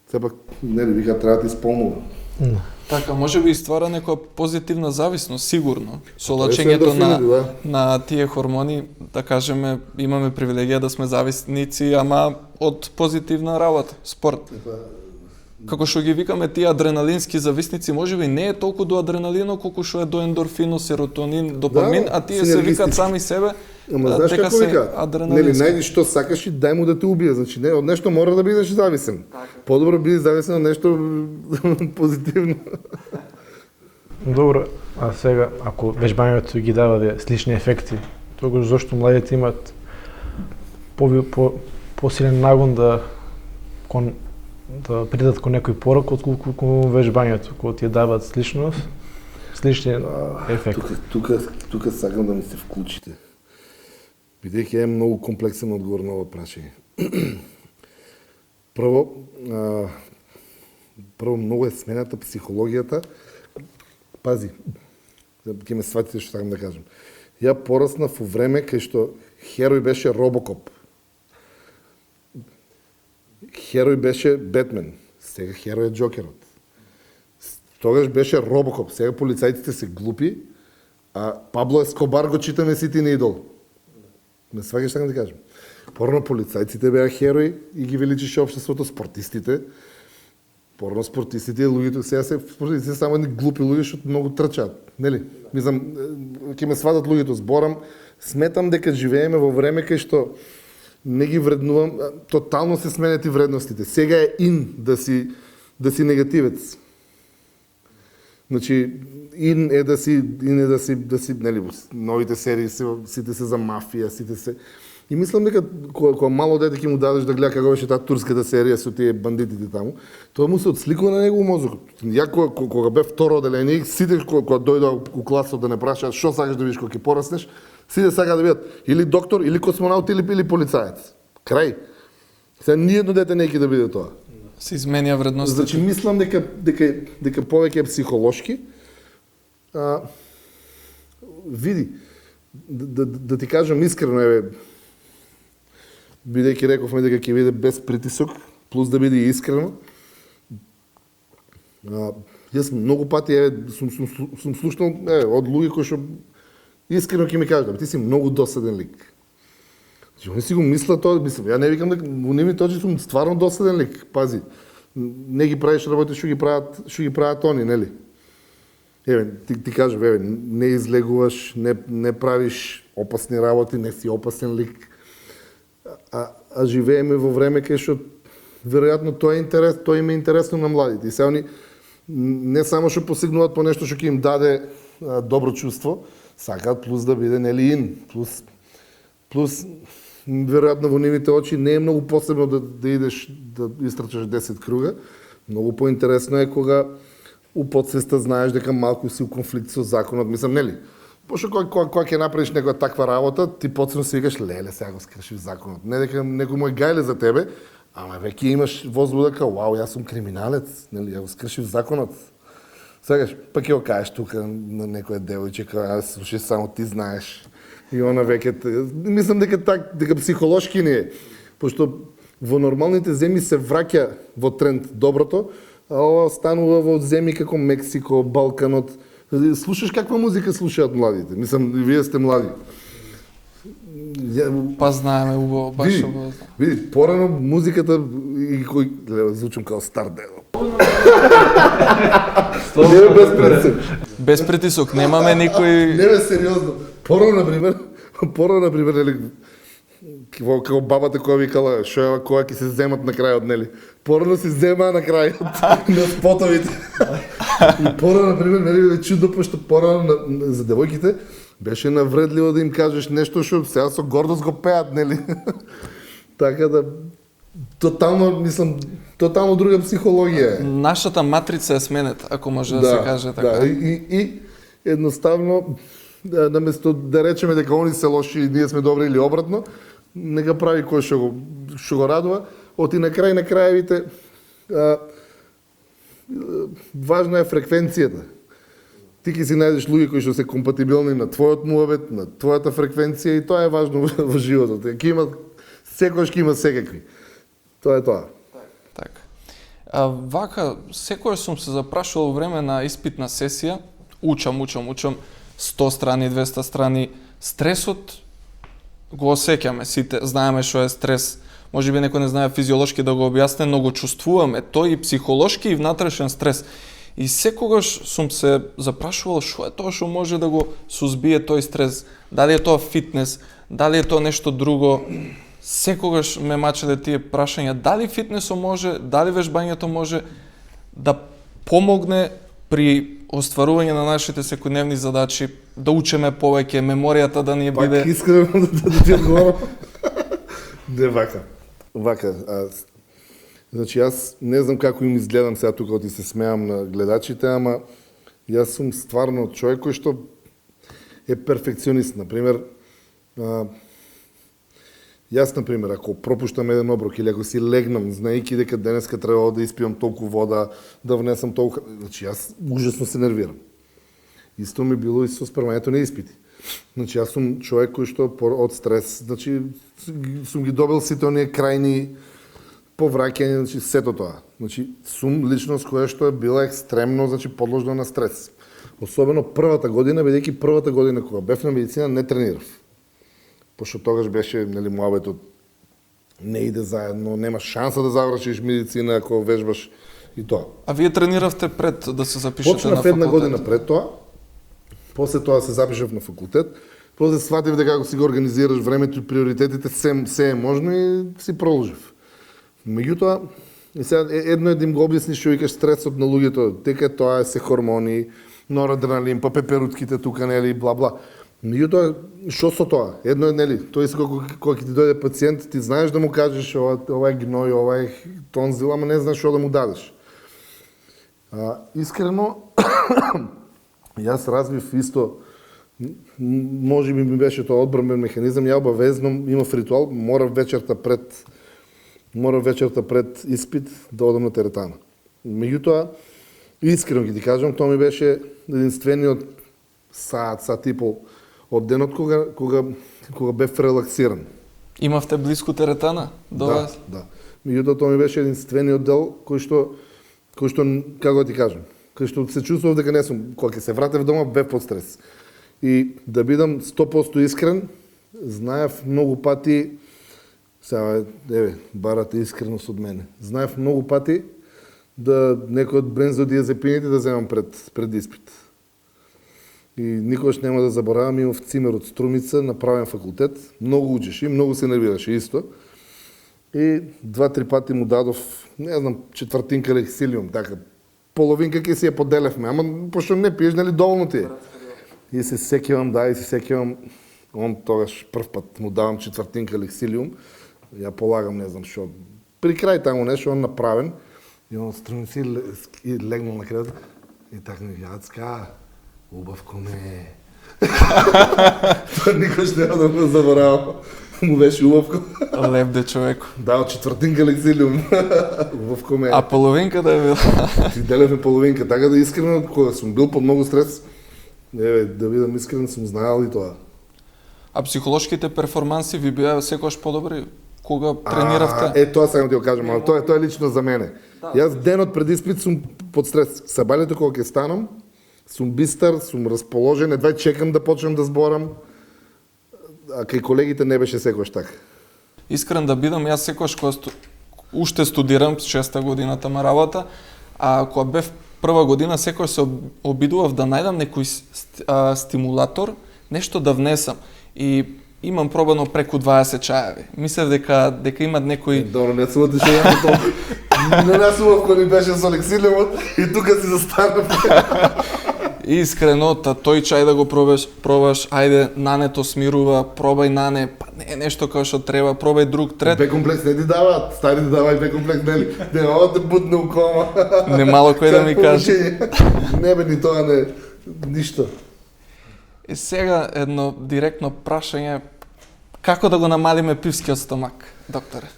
сепак треба да исполнува. Така, може би ствара некоја позитивна зависност, сигурно. Со лачењето на тие хормони, да кажеме, имаме привилегија да сме зависници, ама од позитивна работа, спорт. Како што ги викаме тие адреналински зависници, може би не е толку до адреналино, колку што е до ендорфино, серотонин, допамин, а тие се викаат сами себе, дека се адреналински. Најди што сакаш и дај му да те убие. Значи, од нешто мора да бидеш зависен. Подобро биде зависен од нешто позитивно. Добро, а сега, ако вежбањето ги дава слични ефекти, тогаш зошто младите имат посилен нагон да придат кон некој порок, отколку кон вежбањето, кога ти даваат слични ефекти. Тука сакам да ми се вклучите. Бидејќи е многу комплексен одговор на ова прашање. Прво многу е смената психологијата. Пази, ќе ме сватите што сакам да кажам. Ја пораснав во време кај што херој беше Робокоп. Херој беше Бетмен, сега херој е Джокерот. Тогаш беше Робокоп, сега полицајците се глупи, а Пабло Ескобар го читаме сите на идол. Не сваќаш така да кажем. Порано полицајците беа херои и ги величише општеството, спортистите. Порано спортистите и луѓето, сега се спортистите само едни глупи луѓе што многу трчаат, нели? Мислам, ќе ме сватат луѓето, зборам, сметам дека живееме во време кај што не ги вреднувам, тотално се сменети вредностите. Сега е ин да си негативец. Значи, да си, нели, новите серии сите се за мафија, сите се... И мислам дека кога мало дете ќе му дадеш да гледа како беше таа турската серија со тие бандитите таму, тоа му се отсликува на негов мозок. Ја кога бев второ одделение, сите кога дојдоа у класот да не прашаат што сакаш да видиш кога ќе пораснеш, сите сакаат да видат или доктор, или космонаут, или полицаец. Крај. Сега ниедно дете не ќе да биде тоа. Се изменја вредностите. Значи мислам дека повеќе е психолошки. Види, да ти кажам искрено, бидејќи рековме дека ќе биде без притисок, плюс да биде искрено. Јас многу пати сум слушнал од луѓе кои што искрено ќе ми кажат, ти си многу досаден лик. Значи, они си го мислат тоа, мислам, ја не викам дека во нивни точки сум стварно досаден лик, пази. Не ги правиш работи што ги прават они, нели? Ти кажам, не излегуваш, не правиш опасни работи, не си опасен лик. А живееме во време кај што веројатно тоа им е интересно на младите. И се они не само што посегнуваат по нешто што ќе им даде добро чувство, сакаат плюс да биде нели ин, плюс веројатно во нивните очи не е многу посебно да идеш да истрчаш 10 круга. Многу поинтересно е кога у подсвеста знаеш дека малку си у конфликт со законот, мислам, нели? Пошто кога ќе направиш некоја таква работа, ти подсвесно си викаш, леле, сега го скршив законот. Не дека некој му е гајле за тебе, ама веќе имаш возбуда као, вау, јас сум криминалец, нели, ја го скршив законот. Сегаш, па ќе го кажеш тука на некоја девојче, као, слушай, само ти знаеш. И она веќе, мислам дека психолошки не е. Пошто во нормалните земји се враќа во тренд доброто, а ова станува во земји како Мексико, Балканот. Слушаш каква музика слушаат младите? Мислам, вие сте млади. Па знаеме убаво, баш убаво. Види, порано музиката и кој звучам како стар дедо. Не е без притисок. Без притисок, немаме никој... Не бе, сериозно. Порано, например, нели, како бабата која викала, шо е која ќе се земат на крајот, нели? Порано се зема на крајот на спотовите. И порано, например, нели, чудо, пошто порано за девојките беше навредливо да им кажеш нешто што сега со гордост го пеат, нели? Така да тотално друга психологија е. Нашата матрица е сменета, ако може да се каже така. Да, и едноставно наместо да речеме дека они се лоши и ние сме добри или обратно, не го прави кој што го радува. Оти на крајевите важна е фреквенцијата. Ти ќе си најдеш луѓе кои што се компатибилни на твојот муабет, на твојата фреквенција и тоа е важно во животот. Секојаш ќе има секакви. Тоа е тоа. Така. Вака, секојаш сум се запрашувал во време на испитна сесија, учам, 100 страни, 200 страни, стресот го осеќаме сите, знаеме што е стрес. Може би некој не знае физиолошки да го објасне, но го чувствуваме тој и психолошки и внатрешен стрес. И секогаш сум се запрашувал што е тоа што може да го сузбие тој стрес, дали е тоа фитнес, дали е тоа нешто друго. Секогаш ме мачеле тие прашања, дали фитнесот може, дали вежбањето може да помогне при остварување на нашите секојдневни задачи, да учиме повеќе, меморијата да ни биде... Пак искрено да ти одговорам. Не, вака. Значи, јас не знам како им изгледам сега тука, ти се смеам на гледачите, ама јас сум стварно човек кој што е перфекционист. Например, јас, например, ако пропуштам еден оброк или ако си легнам, знаејќи дека денеска треба да испијам толку вода, да внесам толку... Значи, јас ужасно се нервирам. Исто ми било и со спремањето на испити. Значи, јас сум човек кој што од стрес, значи, сум ги добил сите оние крајни повраќања, значи, сето тоа. Значи, сум личност која што е била екстремно, значи, подложна на стрес. Особено првата година, бидејќи првата година кога бев на медицина не тренирав. Пошто тогаш беше, нели, муабетот не иде заедно, нема шанса да завршиш медицина ако вежбаш и тоа. А вие трениравте пред да се запишете на факултет? Почнав една година пред тоа, после тоа се запишав на факултет, после сватив дека ако си го организираш времето и приоритетите, се е можно и си продолжив. Меѓутоа, И сега едно е да им го објасниш што викаш стресот на луѓето, дека тоа се хормони, норадреналин, па пеперутките тука, нели, бла бла. Меѓутоа, што со тоа? Едно е, нели, тој се кога ќе ти дојде пациент, ти знаеш да му кажеш ова е гној, ова е тонзил, ама не знаеш што да му дадеш. Искрено, јас развив исто, може би ми беше тоа одбранбен механизам, ја обавезно имав ритуал, морав вечерта пред испит да одам на теретана. Меѓутоа, искрено ќе ти кажам, тоа ми беше единствениот сат и пол од денот кога бев релаксиран. Имавте близко теретана до вас? Да. Меѓутоа тоа ми беше единствениот дел кој што како ти кажам, кој што се чувствував дека не сум, кога ќе се вратев дома бев под стрес. И да бидам 100% искрен, знаев многу пати, сега барате искреност од мене. Знаев многу пати да некој од бензодиазепините да земам пред испит. И никогаш нема да заборавам, имав цимер од Струмица на правен факултет, многу учеше и многу се нервираше исто. И 2-3 пати му дадов, не знам, четвртинка лексилиум, така, половинка ќе си ја поделевме, ама пошто не пиеш, нели доволно ти е. И се сеќавам, он тогаш прв пат му давам четвртинка лексилиум, ја полагам, не знам што, при крај таму нешто, он направен, и он Струмица и легнал на кредата, и така ми Јацка, убавко ме. Тоа никош нема да го заборавам. Му беше убавко. Леп де човеко. Да, од четвртинка лексилиум. Убавко ме. А половинка да е била? Си делевме половинка. Така да искрено, кога сум бил под многу стрес, да бидам искрен, сум знаел и тоа. А психолошките перформанси ви беа секогаш подобри кога трениравте? Тоа сакам да ти го кажам, але тоа е лично за мене. Јас денот пред испит сум под стрес. Сабањето кога ќе станам, сум бистар, сум расположен, едва чекам да почнам да зборам. А кај колегите не беше секогаш така. Искрен да бидам, јас секогаш кога уште студирам, 6-та годината ма работа, а кога бев прва година секогаш се обидував да најдам некој стимулатор, нешто да внесам. И имам пробано преку 20 чајави. Мислев дека имат некој... Добро, не сум отишел ја толку. Не насумав кој ми беше со лексилиумот и тука си застанав. Искрено, тој чај да го пробаш, ајде, нането смирува, пробај нане, па не е нешто како што треба, пробај друг, трет. Б-комплекс не ти даваат, стари ти давај Б-комплекс, нели? Не, ова те бутне у кома. Не мало кој да ми каже. Не бе, ни тоа не, ништо. И сега едно директно прашање, како да го намалиме пивскиот стомак, докторе?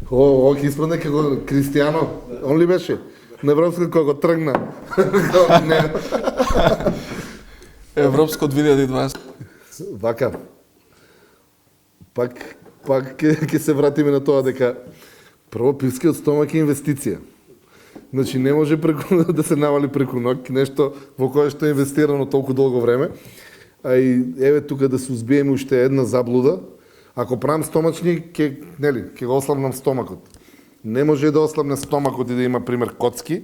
Ово ќе испадне како Кристијано, он ли беше? На Европска кога го тргна. Европско 2020. Вака. Пак ќе се вратиме на тоа дека прво пивскиот стомак е инвестиција. Значи не може да се навали преку ноќ нешто во кое што е инвестирано толку долго време. А и еве тука да се узбиеме уште една заблуда. Ако правам стомачни, ќе го ослабнам стомакот. Не може да ослабне стомакот и да има пример коцки,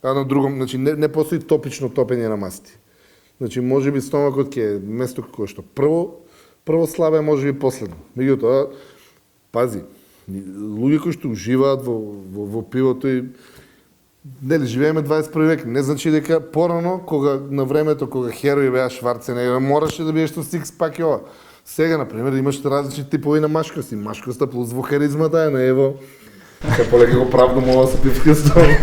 а на другом, значи не постои топично топење на масти. Значи можеби стомакот ќе е место кое што прво слабе, можеби последно. Меѓутоа, пази, луѓе кои што уживаат во пивото и живееме 21 век, не значи дека порано, кога на времето кога херои беа Шварценегер, мораше да бидеш со сикс пак и ова. Сега, например, имаш различни типови на машкост и машкоста плюс во харизмата е на ево. Се полека го правдам ова со пивскиот стомак.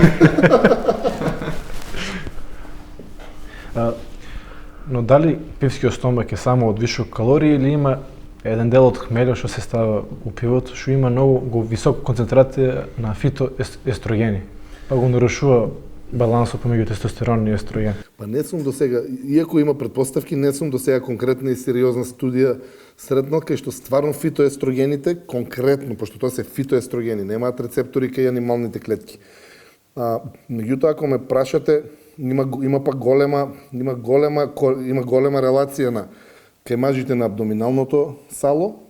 Но дали пивскиот стомак е само од вишок калории или има еден дел од хмелјот што се става у пивото, што има многу висока концентрација на фитоестрогени, па го нарушува балансот помеѓу тестостерон и естроген? Па не сум до сега, иако има предпоставки, не сум до сега конкретна и сериозна студија сретнал кај што стварно фитоестрогените, конкретно, пошто тоа се фитоестрогени, немаат рецептори кај анималните клетки. Меѓутоа, ако ме прашате, има голема релација на кај мажите на абдоминалното сало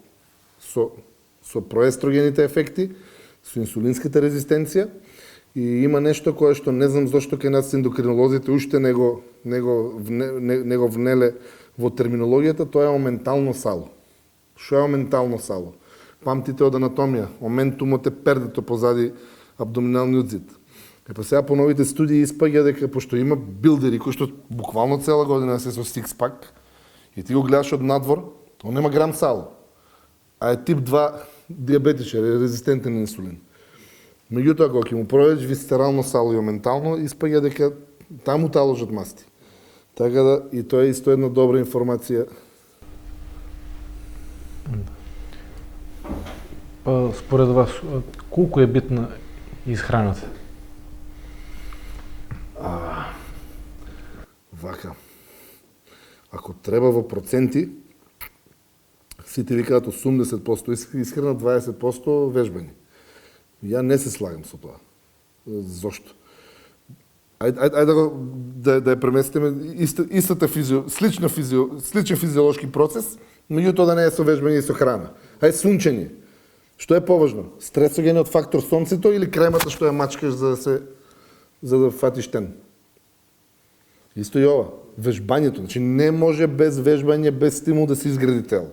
со проестрогените ефекти, со инсулинската резистенција. И има нешто кое што не знам зошто кај нас ендокринолозите уште не го внеле во терминологијата тоа е оментално сало. Што е оментално сало? Памтите од анатомија, оментумот е пердето позади абдоминалниот зид. Па сега по новите студии испаѓа дека пошто има билдери кои што буквално цела година се со сикспак и ти го гледаш од надвор, тоа нема грам сало. А е тип 2 диабетичар, е резистентен на инсулин. Меѓутоа, кога ќе му проведеш висцерално сало и оментално, испаѓа дека таму таложат масти. Така да, и тоа е исто една добра информација. Па, според вас, колку е битна изхраната? Вака. Ако треба во проценти, сите викаат 80% исхрана, 20% вежбање. Ја не се слагам со тоа. Зошто? Ајде да ја преместиме истата сличен физиолошки процес, меѓутоа да не е со вежбање и со храна. Ајде сунчење. Што е поважно? Стресогенот фактор сонцето или кремата што ја мачкаш за да фатиш тен? Исто и ова, вежбањето. Значи не може без вежбање, без стимул да се изгради тело.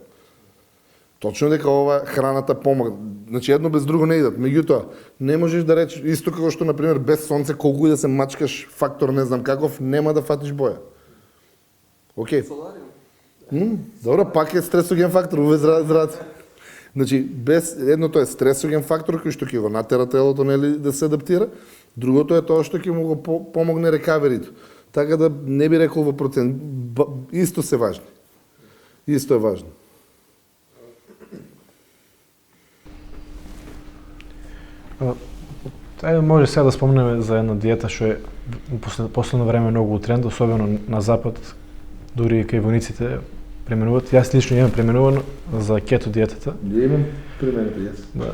Точно дека ова храната помага. Значи едно без друго не идат. Меѓутоа, не можеш да речеш исто како што на пример без сонце колку и да се мачкаш фактор не знам каков, нема да фатиш боја. Океј. Добро, пак е стресоген фактор во здравјето. Значи без едното е стресоген фактор кој што ќе го натера телото нели да се адаптира, другото е тоа што ќе му го помогне рекаверито. Така да не би рекол во процент, исто се важни. Исто е важно. Може сега да спомнеме за една диета што е последно време многу у тренд, особено на запад, дури и кај војниците пременуваат. Јас лично имам пременувано за кето диетата. Ја имам применето јас. Да.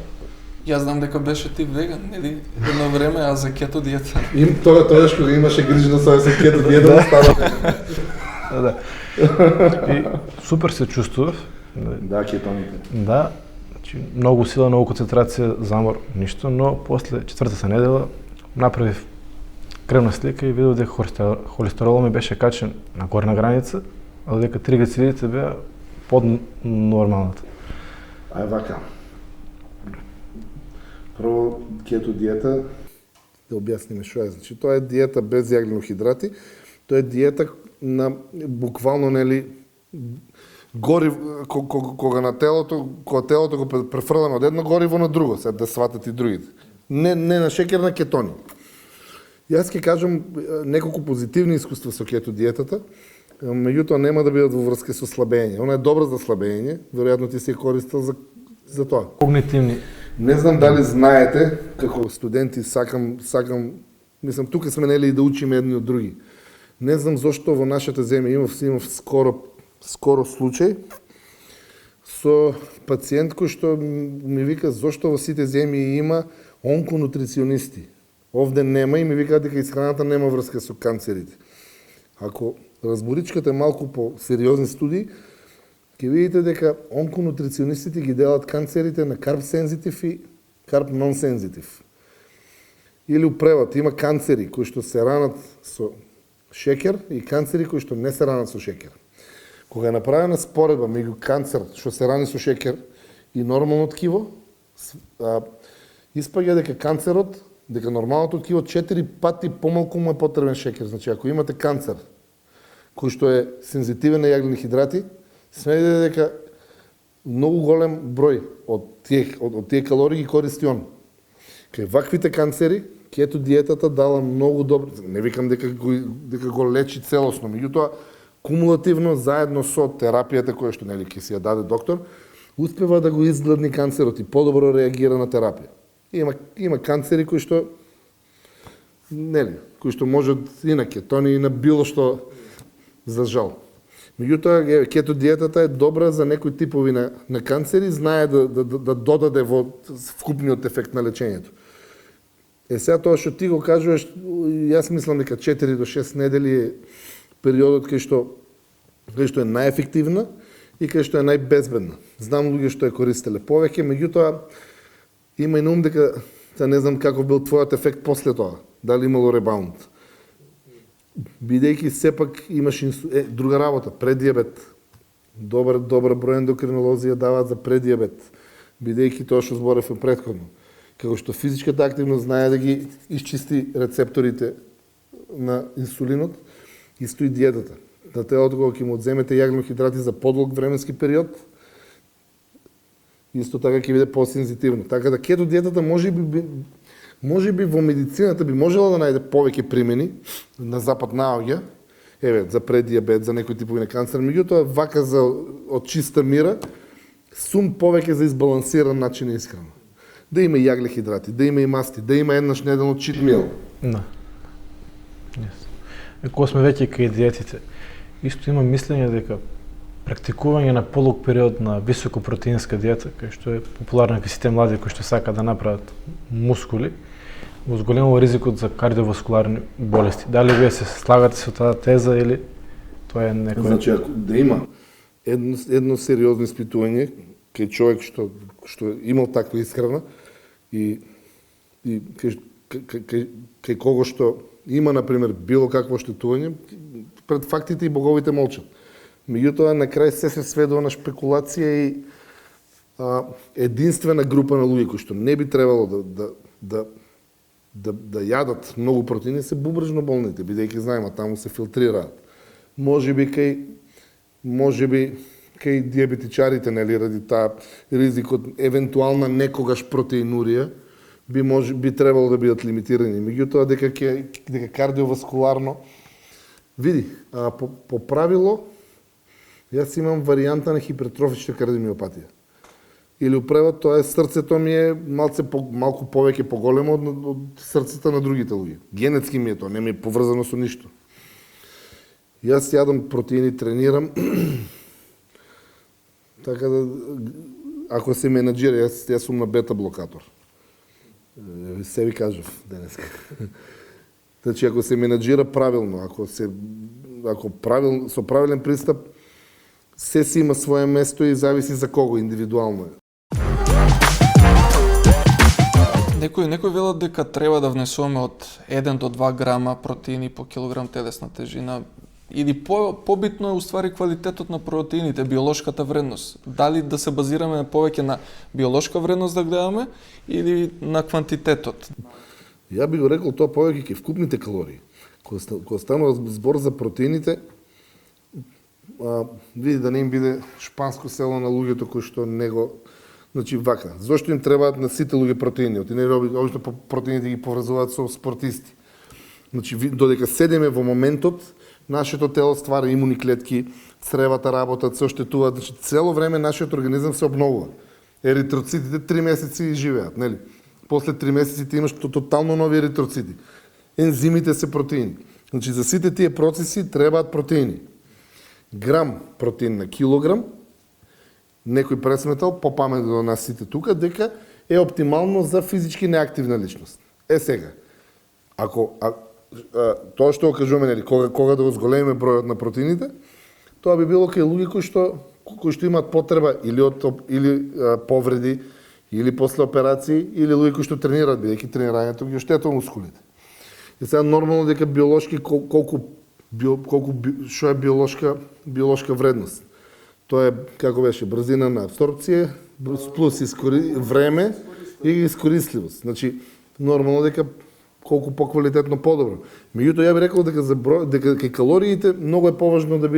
Јас знам дека беше ти веган, нели? Едно време, а за кето диета. Тоа што имаше грижна совест за кето диета, стана. Да. И супер се чувствував. Да, кетоните. Да, значи, многу сила, многу концентрација, замор, ништо, но после четвртата недела направив крвна слика и видов дека холестеролот ми беше качен на горна граница, а дека триглицеридите беа под нормалната. Ај вака. Прво, кето диета, да објасниме што е. Значи, тоа е диета без јаглено-хидрати. Тоа е диета на буквално нели кога на телото, кога телото го префрламе од едно гориво на друго, сега да сватат и другите. Не на шекер, на кетони. Јас ќе кажам неколку позитивни искуства со кето диетата, меѓутоа нема да бидат во врска со слабење. Она е добра за слабење, веројатно ти се користел за тоа. Когнитивни. Не знам дали знаете, како студенти сакам, мислам, тука сме нели и да учиме едни од други. Не знам зошто во нашата земја имав скоро случај со пациент кој што ми вика зошто во сите земји има онконутриционисти. Овде нема и ми вика дека исхраната нема врска со канцерите. Ако разборичкате малку по сериозни студии, ќе видите дека онконутриционистите ги делат канцерите на карб сензитив и карб нон сензитив. Или упревод, има канцери кои што се ранат со шекер и канцери кои што не се ранат со шекер. Кога е направена споредба меѓу канцер што се рани со шекер и нормално ткиво, испаѓа дека канцерот, дека нормалното ткиво 4 пати помалку му е потребен шекер. Значи, ако имате канцер кој што е сензитивен на јаглени хидрати, смеете дека многу голем број од тие калории ги користи он. Кај ваквите канцери, кето диетата дала многу добро, не викам дека го лечи целосно, меѓутоа кумулативно заедно со терапијата која што нели ќе си ја даде доктор, успева да го изгладни канцерот и подобро реагира на терапија. Има канцери кои што можат и на кетони и на било што за жал. Меѓутоа, кето диетата е добра за некои типови на канцери, знае да додаде во вкупниот ефект на лечењето. Сега тоа што ти го кажуваш, јас мислам дека 4 до 6 недели е периодот кај што е најефективна и кај што е најбезбедна. Знам луѓе што ја користеле повеќе, меѓутоа има и на ум дека не знам каков бил твојот ефект после тоа, дали имало ребаунд. бидејќи сепак имаш друга работа, предиабет. Добар број ендокринолози ја даваат за предиабет, бидејќи тоа што зборевме претходно. Како што физичката активност знае да ги исчисти рецепторите на инсулинот, исто и диетата. На телото кога ќе му одземете јаглено-хидрати за подолг временски период, исто така ќе биде посензитивно. Така да кето диетата може би во медицината би можела да најде повеќе примени, на запад наоѓа, за преддиабет, за некои типови на канцер, меѓутоа вака од чиста мира, сум повеќе за избалансиран начин на исхрана. Да има и јаглехидрати, да има и масти, да има еднаш неделно чит мил. Да. Кога сме веќе кај диетите, исто има мислење дека практикување на полуг период на високопротеинска диета, кај што е популарна кај сите млади кои што сакаат да направат мускули, го зголемува ризикот за кардиоваскуларни болести. Дали вие се слагате со таа теза или тоа е некој... Значи, ако да има едно сериозно испитување кај човек што имал таква исхрана и кај кого што има, например, било какво оштетување, пред фактите и боговите молчат. Меѓутоа, на крај се сведува на шпекулација и единствена група на луѓе кои што не би требало да јадат многу протеини се бубрежно болните, бидејќи знаеме, таму се филтрираат. Може би кај диабетичарите, нели, ради таа ризикот евентуална некогаш протеинурија, би требало да бидат лимитирани. Меѓутоа, дека кардиоваскуларно, види, по правило, јас имам варијанта на хипертрофична кардиомиопатија. Или превод, тоа е срцето ми е малку повеќе поголемо од срцата на другите луѓе. Генетски ми е тоа, не ми е поврзано со ништо. Јас јадам протеини, тренирам, така да, ако се менаџира, јас сум на бета-блокатор. Се ви кажав денеска. Значи, ако се менаџира правилно, со правилен пристап, се си има свое место и зависи за кого, индивидуално е. Некои велат дека треба да внесуваме од 1 до 2 грама протеини по килограм телесна тежина. Или побитно е уствари квалитетот на протеините, биолошката вредност. Дали да се базираме повеќе на биолошка вредност да гледаме или на квантитетот? Ја би го рекол тоа повеќе ке вкупните калории. Кога станува збор за протеините, види да не им биде шпанско село на луѓето кои што него. Значи вака, зошто им требаат на сите луѓе протеини? Обично протеините ги поврзуваат со спортисти. Значи додека седиме во моментот, нашето тело ствара имуни клетки, цревата работат, се оштетуваат, значи цело време нашиот организам се обновува. Еритроцитите 3 месеци живеат, нели? После 3 месеци ти имаш тотално нови еритроцити. Ензимите се протеини. Значи за сите тие процеси требаат протеини. Грам протеин на килограм, некој пресметал, попамет до нас сите тука, дека е оптимално за физички неактивна личност. Сега, тоа што го кажуваме, нели, кога да го зголемиме бројот на протеините, тоа би било кај луѓе кои што имаат потреба или повреди, или после операции, или луѓе кои што тренираат, бидејќи тренирањето ги оштетува мускулите. И сега нормално дека биолошки што е биолошка вредност. Тоа е, како беше, брзина на абсорбција, плюс време и искористливост. Значи, нормално дека колку поквалитетно подобро. Меѓутоа, ја би рекол дека кај калориите многу е поважно да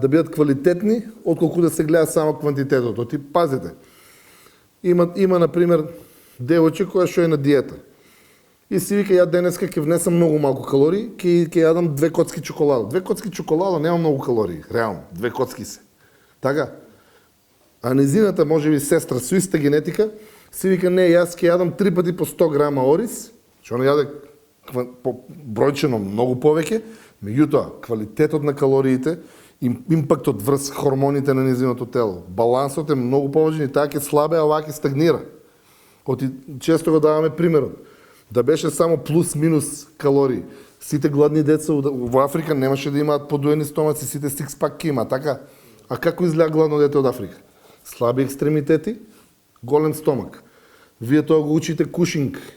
бидат квалитетни, отколку да се гледа само квантитетот. Ти пазите. Има например девојче која што е на диета. И си вика, ја денеска ќе внесам многу малку калории, ќе јадам 2 коцки чоколада. 2 коцки чоколада нема многу калории, реално. 2 коцки се. Така? А незината, можеби сестра со иста генетика, си вика, не, јас ќе јадам 3 пати по 100 грама ориз, што она јаде бројчено многу повеќе, меѓутоа, квалитетот на калориите, импактот врз хормоните на незиното тело, балансот е многу поважен и таа ќе слабе, а оваа ќе стагнира. Често го даваме примерот. Да беше само плюс-минус калории. Сите гладни деца во Африка немаше да имаат подуени стомаци, сите сикспак ќе имаат, така? А како изгледа гладно дете од Африка? Слаби екстремитети, голем стомак. Вие тоа го учите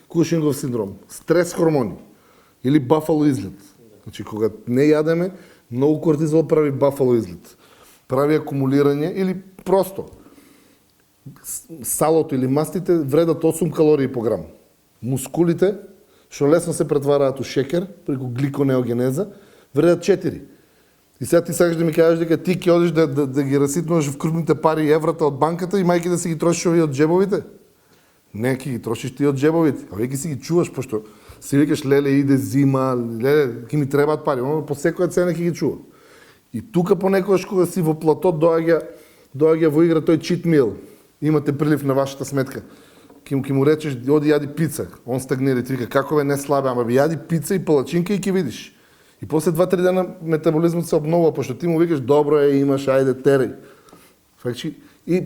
Кушингов синдром, стрес хормони или бафало излет. Значи, кога не јадеме, многу кортизол прави бафало излет. Прави акумулирање или просто салото или мастите вредат 8 калории по грам. Мускулите, што лесно се претвараат у шекер, преку гликонеогенеза, вредат 4. И сега ти сакаш да ми кажеш дека ти ќе одиш да ги раситнуваш в крупните пари еврата од банката и мајки да си ги трошиш овие од джебовите? Не, ќе ги трошиш ти од джебовите. А веќе си ги чуваш, пошто си викаш, леле, иде зима, леле, ќе ми требаат пари, по секоја цена ќе ги чувам. И тука понекогаш кога си во плато доаѓа во игра тој cheat meal. Имате прилив на вашата сметка. Ќе му речеш, оди јади пица. Он стагнира и ти вика, како бе, не слабе, ама бе, јади пица и палачинка и ќе видиш. И после 2-3 дена метаболизмот се обновува, пошто ти му викаш, добро е, имаш, ајде, тереј. Факчи, и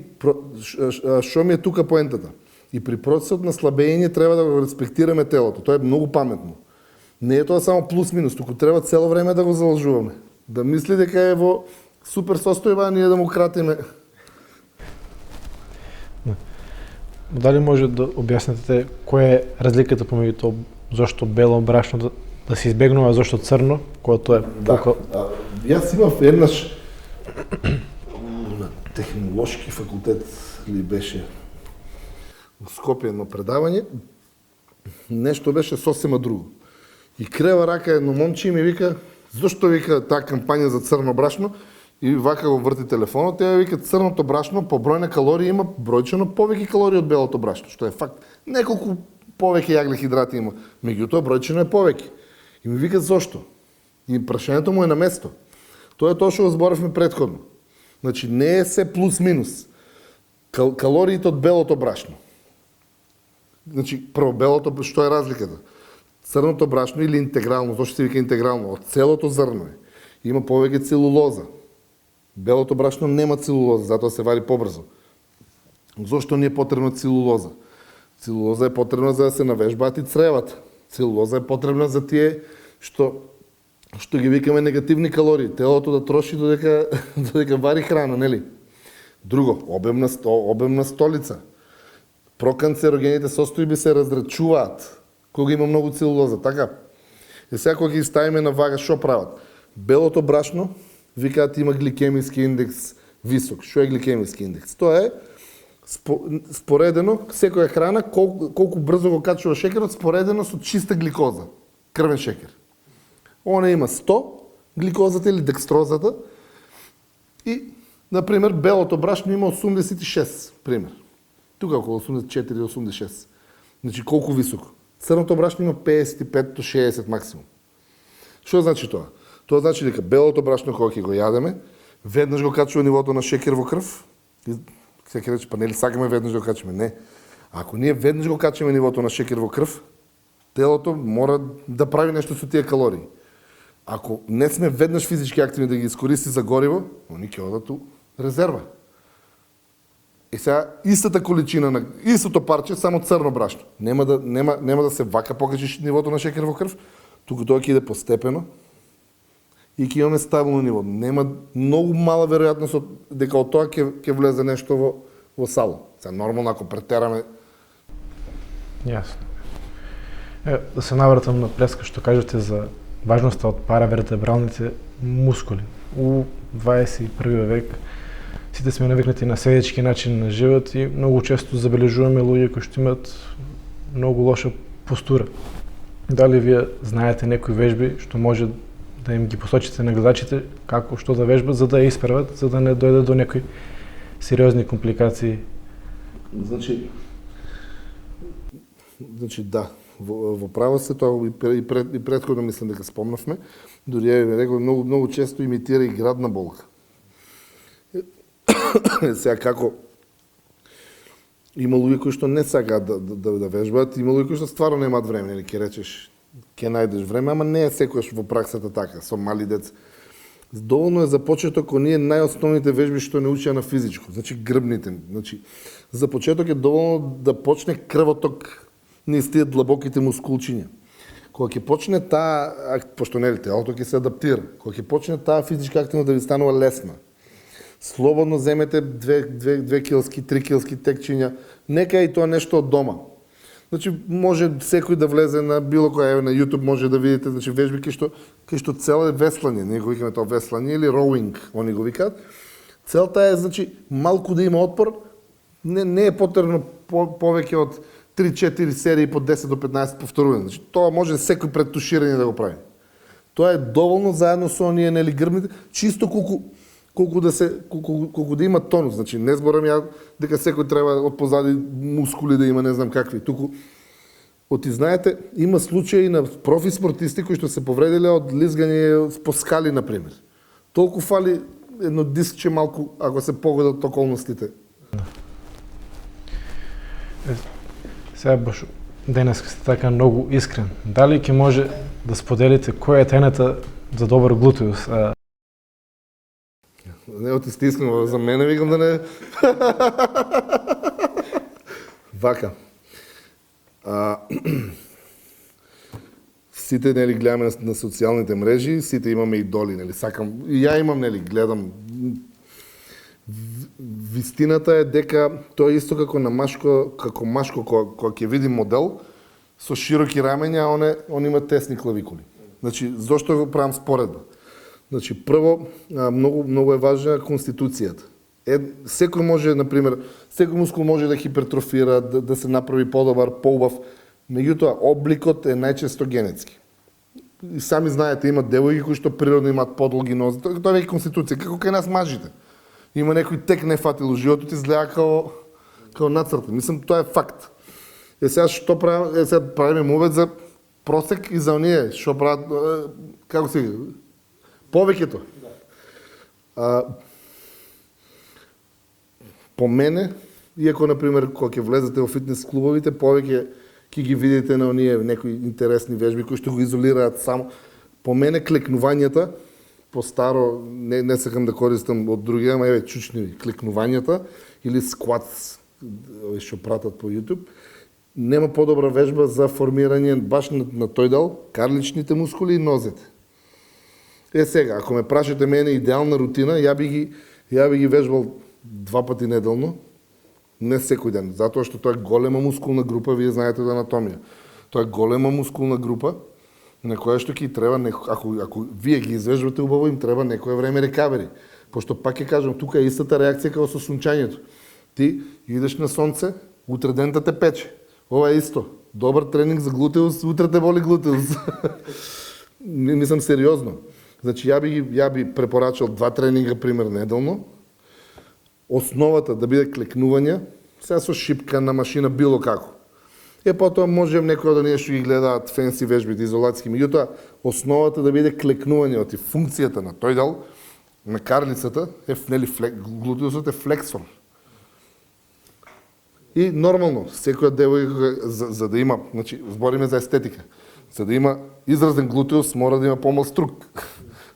шо ми е тука поентата? И при процесот на слабење треба да го респектираме телото. Тоа е многу паметно. Не е тоа само плюс-минус, туку треба цело време да го залажуваме. Да мисли дека е во супер состојба, а ние да му кратиме. Дали може да објасните која е разликата помеѓу тоа, зошто бело брашно да се избегнува, зошто црно, кога тоа е Да, јас имав еднаш на технолошки факултет ли беше во Скопје едно предавање, нешто беше сосема друго. И крева рака едно момче и ми вика, зошто вика таа кампања за црно брашно, и вака го врти телефонот, тя вика црното брашно по број на калории има бројчено повеќе калории од белото брашно, што е факт. Неколку повеќе јаглехидрати има, меѓутоа бројчено е повеќе. И ми вика зошто? И прашањето му е на место. Тоа е тоа што го зборавме претходно. Значи не е се плюс-минус. Калориите од белото брашно. Значи прво белото, што е разликата? Црното брашно или интегрално, зошто се вика интегрално, од целото зрно е. Има повеќе целулоза. Белото брашно нема целулоза, затоа се вари побрзо. Зошто ни е потребна целулоза? Целулоза е потребна за да се навежбаат и цревата. Целулоза е потребна за тие што ги викаме негативни калории. Телото да троши додека вари храна, нели? Друго, обемна столица. Проканцерогените состојби се разрачуваат кога има многу целулоза, така? И сега кога ги ставиме на вага, што прават? Белото брашно викаат има гликемиски индекс висок. Што е гликемиски индекс? Тоа е споредено, секоја храна, колку брзо го качува шекерот, споредено со чиста гликоза, крвен шекер. Она има 100, гликозата или декстрозата, и, например, белото брашно има 86, пример. Тука около 84-86. Значи, колку високо? Црното брашно има 55 до 60 максимум. Што значи тоа? Тоа значи дека белото брашно кога ќе го јадеме, веднаш го качува нивото на шекер во крв. Сега ќе рече, па нели сакаме веднаш да го качиме? Не. Ако ние веднаш го качиме нивото на шекер во крв, телото мора да прави нешто со тие калории. Ако не сме веднаш физички активни да ги искористи за гориво, они ќе одат у резерва. И сега истата количина на истото парче, само црно брашно. Нема да се вака покачиш нивото на шекер во крв, туку тоа ќе иде постепено и ќе имаме стабилно ниво. Нема многу мала веројатност дека од тоа ќе влезе нешто во сало. Сега нормално ако претераме. Јасно. Да се навратам на преска што кажете за важноста од паравертебралните мускули. У 21 век сите сме навикнати на седечки начин на живот и многу често забележуваме луѓе кои што имаат многу лоша постура. Дали вие знаете некои вежби што може да им ги посочите на гледачите како што да вежбат за да ја исправат, за да не дојде до некои сериозни компликации? Значи да, во право се тоа и претходно мислам дека спомнавме, дури ја рекол многу често имитира и градна болка. Сега како има луѓе кои што не сакаат да вежбаат, има луѓе кои што стварно немаат време, или ќе речеш ќе најдеш време, ама не е секојаш во праксата така, со мали деца. Доволно е за почеток оние најосновните вежби што не учеа на физичко, значи грбните. Значи, за почеток е доволно да почне крвоток низ тие длабоките мускулчиња. Кога ќе почне таа, пошто нели телото ќе се адаптира, кога ќе почне таа физичка активност да ви станува лесна, слободно земете 2 килски, 3 килски текчиња, нека и тоа нешто од дома. Значи може секој да влезе на било која на YouTube, може да видите значи вежби кај што цел е веслање, ние го викаме тоа веслање или rowing, они го викаат. Целта е значи малку да има отпор, не е потребно повеќе од 3-4 серии по 10 до 15 повторувања. Значи тоа може секој пред туширање да го прави. Тоа е доволно заедно со оние нели грбните, чисто колку да има тонус. Значи не зборам ја дека секој треба од позади мускули да има не знам какви. Туку оти знаете, има случаи на профи спортисти кои што се повредиле од лизгање по скали на пример. Толку фали едно дискче малку ако се погодат околностите. Сега баш денес сте така многу искрен. Дали ќе може да споделите која е тајната за добар глутеус? Не, оти сте искрено за мене, викам да не... Вака. Сите нели гледаме на социјалните мрежи, сите имаме идоли, нели сакам. И ја имам нели гледам. Вистината е дека тоа е исто како машко кога ќе види модел со широки рамења, он има тесни клавикули. Значи зошто го правам споредба? Значи прво многу е важна конституцијата. Секој може, на пример, секој мускул може да хипертрофира, да се направи подобар, поубав. Меѓутоа обликот е најчесто генетски. И сами знаете, има девојки кои што природно имаат подолги нозе. Тоа е конституција, како кај нас мажите. Има некој тек не фатил животот, изгледа као нацртен. Мислам, тоа е факт. Сега што правиме? Сега правиме мовет за просек и за оние што прават, како се повеќето. По мене, иако, например, кога ќе влезете во фитнес клубовите, повеќе ќе ги видите на оние некои интересни вежби кои што го изолираат само. По мене, клекнувањата, по старо, не сакам да користам од други, ама еве чучни клекнувањата или скватс, што пратат по YouTube, нема подобра вежба за формирање баш на тој дел, карличните мускули и нозете. Сега, ако ме прашате мене идеална рутина, ја би ги вежбал 2 пати неделно, не секој ден, затоа што тоа е голема мускулна група, вие знаете за анатомија. Тоа е голема мускулна група на која што ќе треба, ако вие ги извежбате убаво, им треба некое време рекавери. Пошто пак ќе кажам, тука е истата реакција како со сончањето. Ти идеш на сонце, утре дента те пече. Ова е исто. Добар тренинг за глутеус, утре те боли глутеус. Мислам сериозно. Значи, ја би препорачал 2 тренинга, пример, неделно. Основата да биде клекнување, сега со шипка на машина, било како. Потоа можем некој да нешто ги гледаат фенси вежбите, изолацијски. Меѓутоа, основата да биде клекнување, оти функцијата на тој дел, на карлицата, глутеусот е флексор. И нормално, секоја девојка за да има, значи, збориме за естетика, за да има изразен глутеус, мора да има помал струк.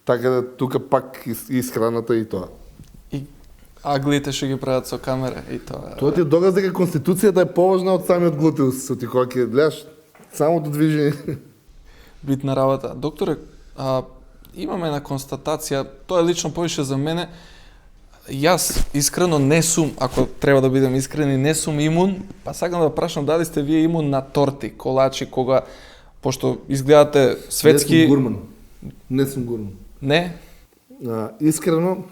Така да тука пак исхраната и тоа. И аглите што ги прават со камера и тоа. Тоа ти доказ дека конституцијата е поважна од самиот глутеус, ти кога ќе гледаш самото движење. Битна работа. Докторе, имаме една констатација, тоа е лично повише за мене. Јас искрено не сум, ако треба да бидем искрени, не сум имун, па сакам да прашам дали сте вие имун на торти, колачи, кога, пошто изгледате светски... Не сум гурман. Не? Искрено,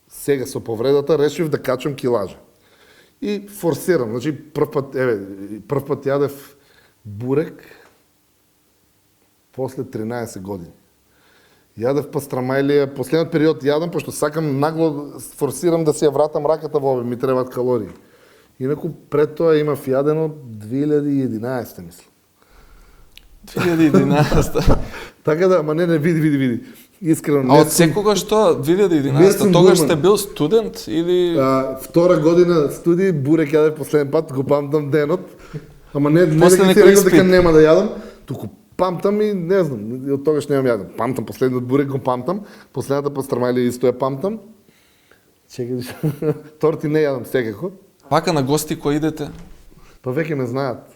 сега со повредата решив да качам килажа. И форсирам, значи прв пат јадев бурек после 13 години. Јадев пастрамајлија, последниот период јадам, пошто сакам нагло форсирам да си ја вратам раката во ове, ми требаат калории. Инаку пред тоа имав јадено 2011, мислам. 2011. Така да, ама не, види. Искрено. А од секогаш што 2011? Тогаш сте бил студент или... Втора година студии, бурек јадев последен пат, го памтам денот. Ама не дека си рекол дека нема да јадам, туку памтам и не знам, од тогаш немам јадам. Памтам последниот бурек, го памтам, последната пастрамајлија исто ја памтам. Чекај, торти не јадам секако. Пака на гости кои идете? Па веќе ме знаат.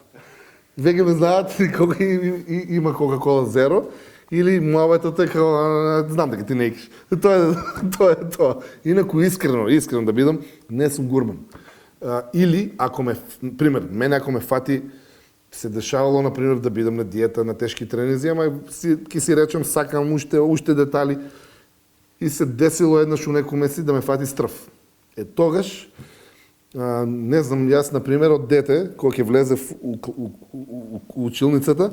Веќе ме знаат кога има Кока-Кола Зеро или муабетот е како знам дека ти не икаш. Тоа е тоа. Инаку искрено да бидам, не сум гурман. Или, пример, мене ако ме фати, се дешавало, например, да бидам на диета, на тешки тренинзи, ама ки си речем, сакам уште детали. И се десило еднаш у некој месец да ме фати стръв. Тогаш, не знам, јас, например, од дете, кога ќе влезе у училницата,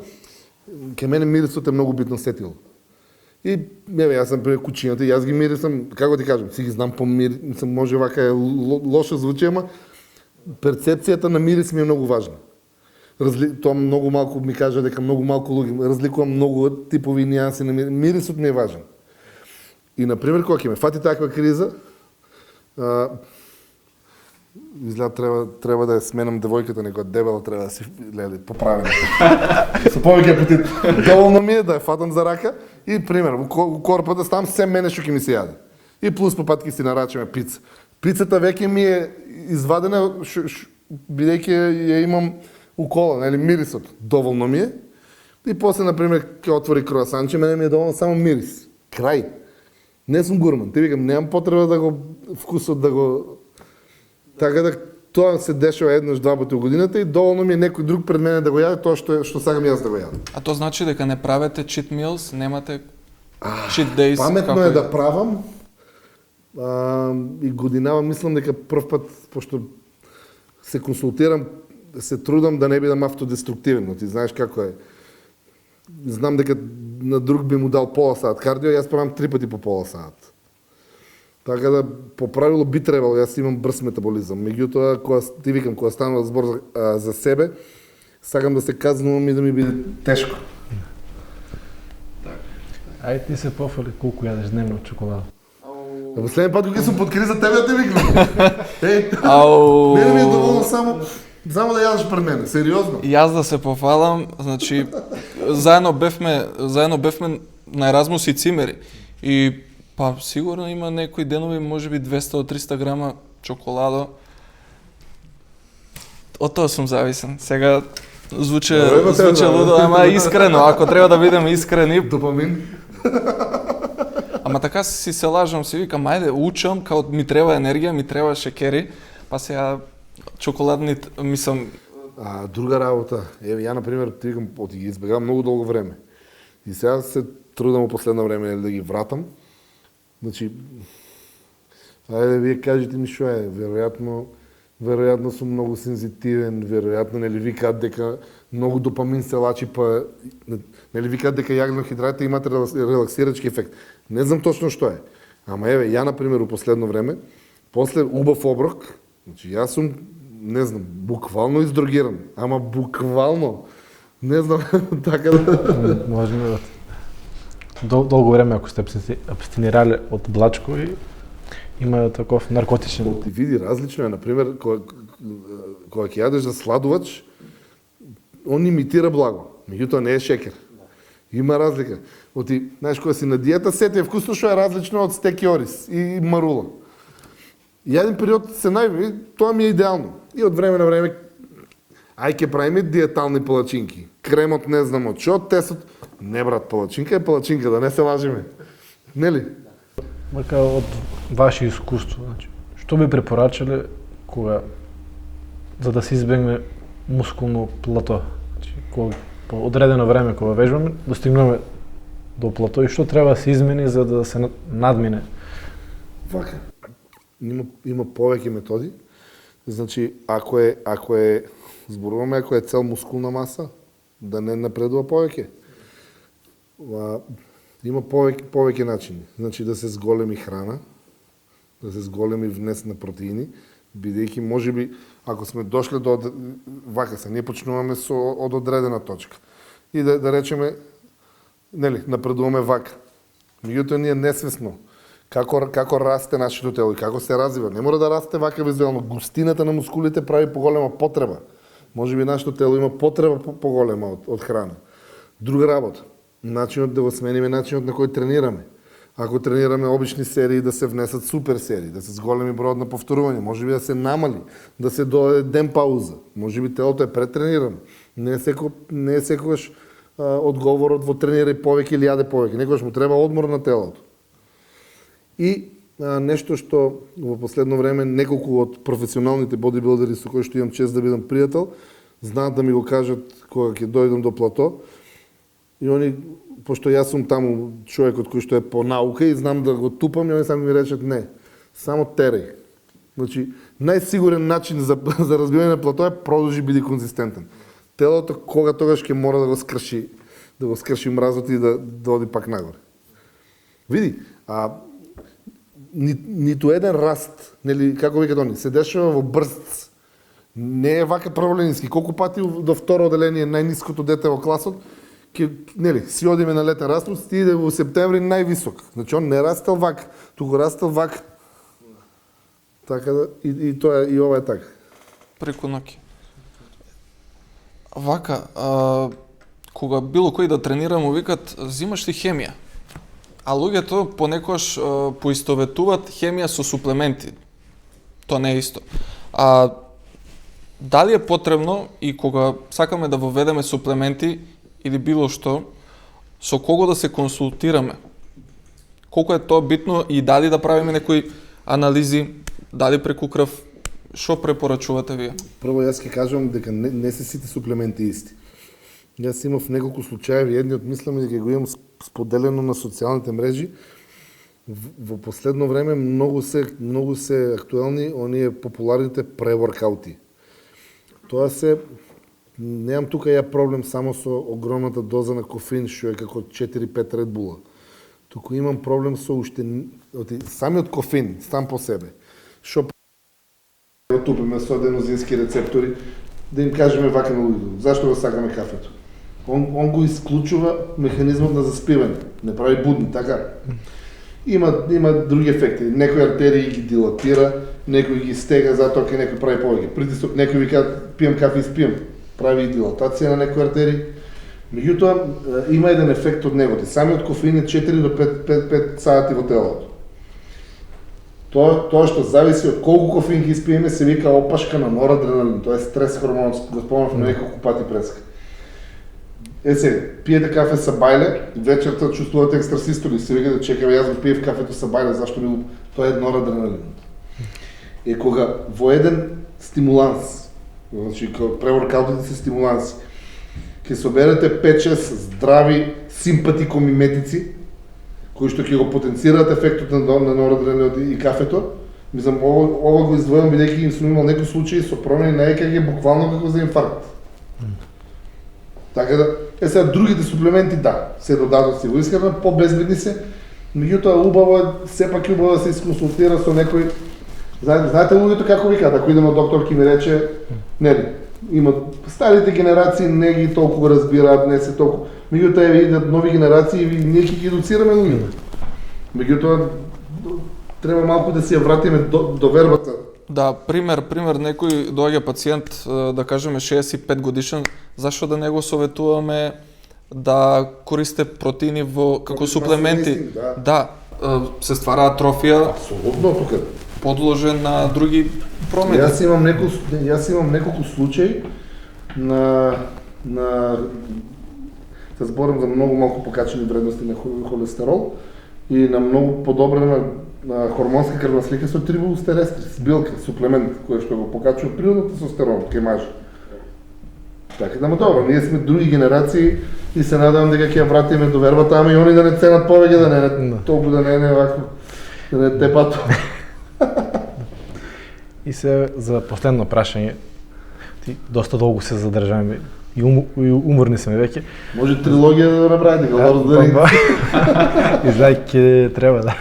ке мене мирисот е многу битно сетило. И, јас сам пред кучињата, јас ги мирисам, како ти кажам, си ги знам по мирисам, може вака е лошо звучи, ама перцепцијата на мирис ми е многу важна. Тоа многу малку ми кажа дека многу малку луѓе, разликувам многу типови нијанси на мирис. Мирисот ми е важен. И, например, кога ќе ме фати таква криза, изгледа треба да ја сменам девојката, некоја дебела треба да си поправим. Со повеќе апетит. Доволно ми е да ја фатам за рака и, пример, у корпата ставам се мене што ќе ми се јаде. И плюс по пат ќе си нарачаме пица. Пицата веќе ми е извадена, бидејќи ја имам у кола, нели, мирисот. Доволно ми е. И после, например, ќе отвори круасанче, мене ми е доволно само мирис. Крај. Не сум гурман, ти викам, немам потреба да го вкусот да го... Така да тоа се дешава еднаш два пати у годината и доволно ми е некој друг пред мене да го јаде тоа што сакам јас да го јадам. А тоа значи дека не правете cheat meals, немате cheat days? Паметно е да правам. И годинава мислам дека прв пат, пошто се консултирам, се трудам да не бидам автодеструктивен, но ти знаеш како е. Знам дека на друг би му дал пола саат кардио, јас правам 3 пати по пола саат. Така да, по правило би требало, јас имам брз метаболизам. Меѓутоа, ти викам, кога станува збор за себе, сакам да се казнувам и да ми биде тешко. Ајде ти се пофали колку јадеш дневно чоколада. Последен пат кога сум под криза, тебе те викам. Мене ми е доволно само да јадеш пред мене, сериозно. И јас да се пофалам, значи, заедно бевме на Еразмус и Цимери. И па сигурно има некои денови, можеби 200 до 300 грама чоколадо. Од тоа сум зависен. Сега звучи лудо, ама искрено, ако треба да бидеме искрени. Допамин. Ама така си се лажам, си викам, ајде, учам, као ми треба енергија, ми треба шекери, па сега чоколадни, мислам... Друга работа. Ја, например, ти викам, ги избегавам многу долго време. И сега се трудам у последно време да ги вратам. Значи, ајде, вие кажете ми што е, веројатно сум многу сензитивен, веројатно, нели викаат дека многу допамин се лачи, па, нели викаат дека јагнохидратите имат релаксирачки ефект. Не знам точно што е. Ама еве, ја, например, у последно време, после убав оброк, значи, јас сум, не знам, буквално издрогиран. Ама буквално. Не знам, така да... Можеме да... Долго време, ако сте абстинирали од длачко и има таков наркотичен... Ти види, различно е, например, кога ќе јадеш за сладувач, он имитира благо, меѓутоа не е шекер. Има разлика. Знаеш, кога си на диета, сети е вкусно што е различно од стек и ориз и марула. И еден период се тоа ми е идеално. И од време на време, ќе правиме диетални палачинки. Кремот не знам од што, тестот... Не, брат, палачинка е палачинка, да не се лажиме. Нели? Мака од ваше искуство, значи, што би препорачале кога за да се избегне мускулно плато? Значи, кога по одредено време кога вежбаме, достигнуваме до плато и што треба да се измени за да се надмине? Вака. Има повеќе методи. Значи, ако е зборуваме ако е цел мускулна маса, да не напредува повеќе. Има повеќе начини. Значи да се зголеми храна, да се зголеми внес на протеини, бидејќи можеби ако сме дошле до вака се, ние почнуваме од одредена точка. И да речеме, нели, напредуваме вака. Меѓутоа ние несвесно како расте нашето тело и како се развива. Не мора да расте вака визуелно. Густината на мускулите прави поголема потреба. Можеби нашето тело има потреба поголема од храна. Друга работа. Начинот да го смениме начинот на кој тренираме. Ако тренираме обични серии, да се внесат супер серии, да се зголеми бројот на повторување, можеби да се намали, да се додаде ден пауза. Можеби телото е претренирано. Не е секогаш одговорот во тренирај повеќе или јаде повеќе. Некогаш му треба одмор на телото. И нешто што во последно време неколку од професионалните бодибилдери со кои што имам чест да бидам пријател, знаат да ми го кажат кога ќе дојдам до плато. И они, пошто јас сум таму човекот кој што е по наука и знам да го тупам, и они само ми речат не, само тереј. Значи, најсигурен начин за разбивање на плато е продолжи биди конзистентен. Телото тогаш ќе мора да го скрши мразот и да оди пак нагоре. Види, ниту еден раст, нели, како викат они, се дешава во брст. Не е вака прволенински. Колку пати до второ оделение најниското дете во класот, нели, си одиме на летен распуст, ти иде во септември највисок. Значи он не растел вак, туку растел вак. Така да, и тоа и ова е така. Преку ноќ. Вака, кога било кој да тренира му викат, зимаш ли хемија? А луѓето понекогаш поистоветуваат хемија со суплементи. Тоа не е исто. Дали е потребно и кога сакаме да воведеме суплементи или било што, со кого да се консултираме? Колку е тоа битно и дали да правиме некои анализи, дали преку крв, што препорачувате вие? Прво јас ќе кажам дека не се сите суплементи исти. Јас имав неколку случаи, едниот мислам дека го имам споделено на социјалните мрежи. Во последно време многу се актуелни оние популарните преворкаути. Тоа се, немам тука ја проблем само со огромната доза на кофеин, што е како 4-5 Red Bull-а. Туку имам проблем со уште самиот кофеин сам по себе. Што го тупиме со аденозински рецептори, да им кажеме вака на луѓето, зашто го сакаме кафето? Он го исклучува механизмот на заспивање, не прави будни, така? Има други ефекти. Некои артерии ги дилатира, некои ги стега, затоа ќе некој прави повеќе притисок, некои вика пијам кафе и спијам, прави и дилатација на некои артерии. Меѓутоа има еден ефект од него. Самиот кофеин е 4 до 5 сати во телото. Тоа што зависи од колку кофеин ги испиеме се вика опашка на норадреналин, тоа е стрес хормон, го спомнавме неколку пати преска. Сега, пиете кафе са бајле, вечерта чувствувате екстрасистоли, се вика да чекаме, јас го пиев кафето са бајле, зашто ми тоа е норадреналин. Кога во еден стимуланс, значи преворкаутите се стимуланси, ќе соберете 5-6 здрави симпатикомиметици, кои што ќе го потенцираат ефектот на норадреналинот и кафето. Мислам, ова го издвојам бидејќи сум имал некои случаи со промени на ЕКГ буквално како за инфаркт. Така да, сега другите суплементи да, се додадат си во исхрана, по-безбедни се, меѓутоа убаво е, сепак убаво да се исконсултира со некој. Знаете луѓето како викаат, ако идем на доктор ќе ми рече, нели, има старите генерации не ги толку го разбираат, не се толку. Меѓутоа идат нови генерации и ние ќе ги едуцираме луѓето. Меѓутоа треба малку да си ја вратиме до вербата. Да, пример, некој доаѓа пациент, да кажеме 65 годишен, зашто да не го советуваме да користи протеини како суплементи? Да, се ствара атрофија. Апсолутно тука. Подложен на други промени. Јас имам неколку случаи на се зборам за многу малку покачени вредности на холестерол и на многу подобрена на хормонска крвна слика со трибулостерестрис, билка, суплемент кој што го покачува природно тестостерон кај мажи. Така да, добро, ние сме други генерации и се надевам дека ќе ја вратиме до вербата, ама и они да не ценат повеќе, да не толку да не вако, да не тепато. И се за последно прашање, ти доста долго се задржаме и уморни сме веќе. Може трилогија да направите, Галор да и знај ќе треба да.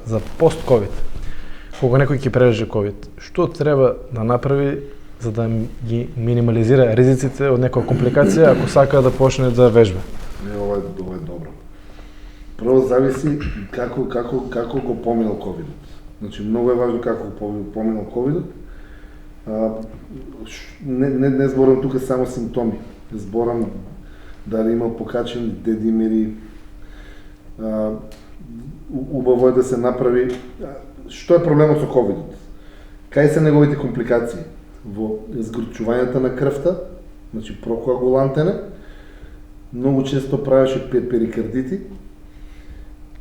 За пост-ковид, кога некој ќе прележи ковид, што треба да направи за да ги минимализира ризиците од некоја компликација ако сака да почне да вежба? Ова е добро. Прво зависи како го поминал ковидот. Значи многу е важно како го поминал ковидот. Не зборам тука само симптоми. Зборам дали имал покачени дедимери. Убаво е да се направи. Што е проблемот со ковидот? Кај се неговите компликации? Во изгорчувањето на крвта, значи прокоагулантен е, многу често правеше перикардити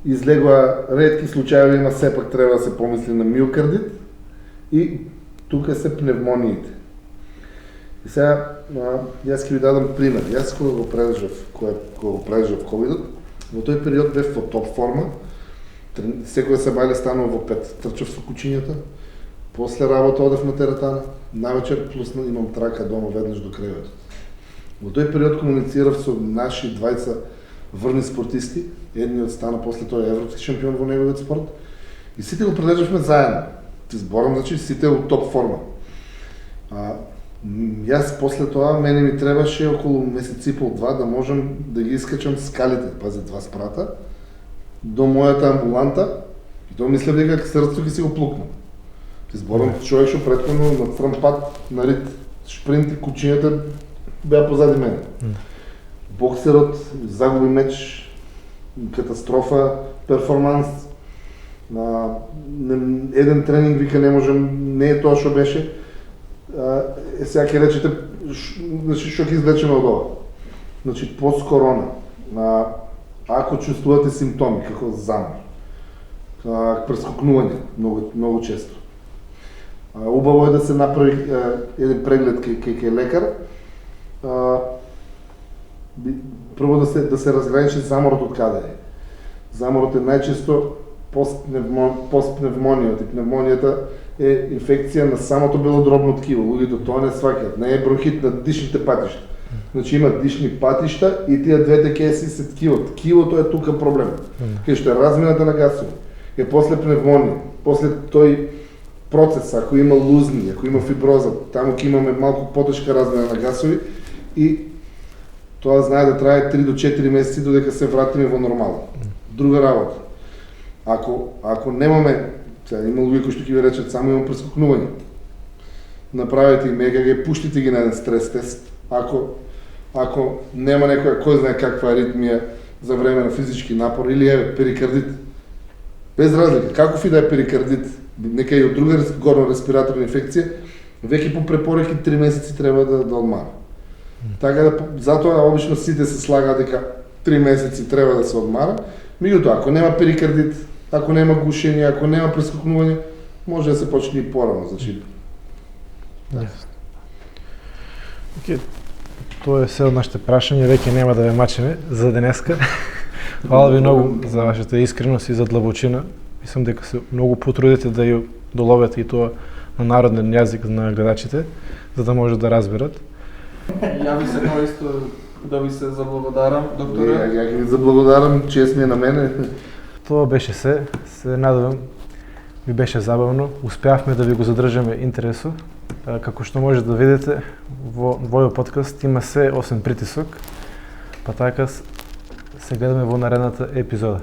излегува ретки случаи, има сепак треба да се помисли на миокардит и тука се пневмониите. И сега, јас ќе ви дадам пример. Јас кога го предржав ковидот, во тој период бев во топ форма, секоја сабајле станува во 5, трчав со кучињата, после работа одев на теретана, навечер плюс имам трака дома веднаш до креветот. Во тој период комуницирав со наши двајца врни спортисти, едниот стана после тој европски шампион во неговиот спорт, и сите го предржавме заедно. Ти зборам, значи сите во топ форма. Јас после тоа, мене ми требаше околу месец и пол-два да можам да ги искачам скалите, пази 2 спрата, до мојата амбуланта, и тоа мислев дека срцето ќе си го плукнам. Ти зборам, човек што претходно на црн пат, на рит, шпринт и кучињата беа позади мене. Боксерот загуби меч, катастрофа, перформанс, еден тренинг вика не можем, не е тоа што беше. Сега ќе речете, значи што ќе извлечеме од ова? Значи пост-корона, ако чувствувате симптоми како замор, прескокнување многу често, убаво е да се направи еден преглед кај лекар. Прво да се разграничи заморот од каде е. Заморот е најчесто постпневмонија. Пневмонијата е инфекција на самото белодробно ткиво. Луѓето тоа не сваќаат. Не е бронхит на дишните патишта. Значи има дишни патишта и тие двете кеси се ткиво. Ткивото е тука проблем. Кај што е размината на гасови. Е после пневмонија, после тој процес, ако има лузни, ако има фиброза, таму ќе имаме малку потешка размена на гасови и тоа знае да трае 3 до 4 месеци додека се вратиме во нормала. Друга работа. Ако немаме, сега има луѓе кои што ќе ви речат само има прескокнување. Направете им ЕКГ, пуштите ги на еден стрес тест. Ако нема некоја кој знае каква аритмија за време на физички напор или перикардит. Без разлика, каков и да е перикардит, нека и од друга горна респираторна инфекција, веќе по препораки 3 месеци треба да одмара. Така да, затоа обично сите се слагаат дека 3 месеци треба да се одмара. Меѓутоа, ако нема перикардит, ако нема гушење, ако нема прескокнување, може да се почне и порано, значи. Океј, тоа е се од нашите прашања, веќе нема да ве мачеме за денеска. Фала ви многу за вашата искреност и за длабочина. Мислам дека се многу потрудите да ја доловете и тоа на народен јазик на гледачите, за да може да разберат. Ја ви се наисто да ви се заблагодарам, докторе. Ја ќе ви заблагодарам, чест ми е на мене. Тоа беше се. Се надевам ви беше забавно. Успеавме да ви го задржаме интересу. Како што може да видите, во овој подкаст има се освен притисок. Па така се гледаме во наредната епизода.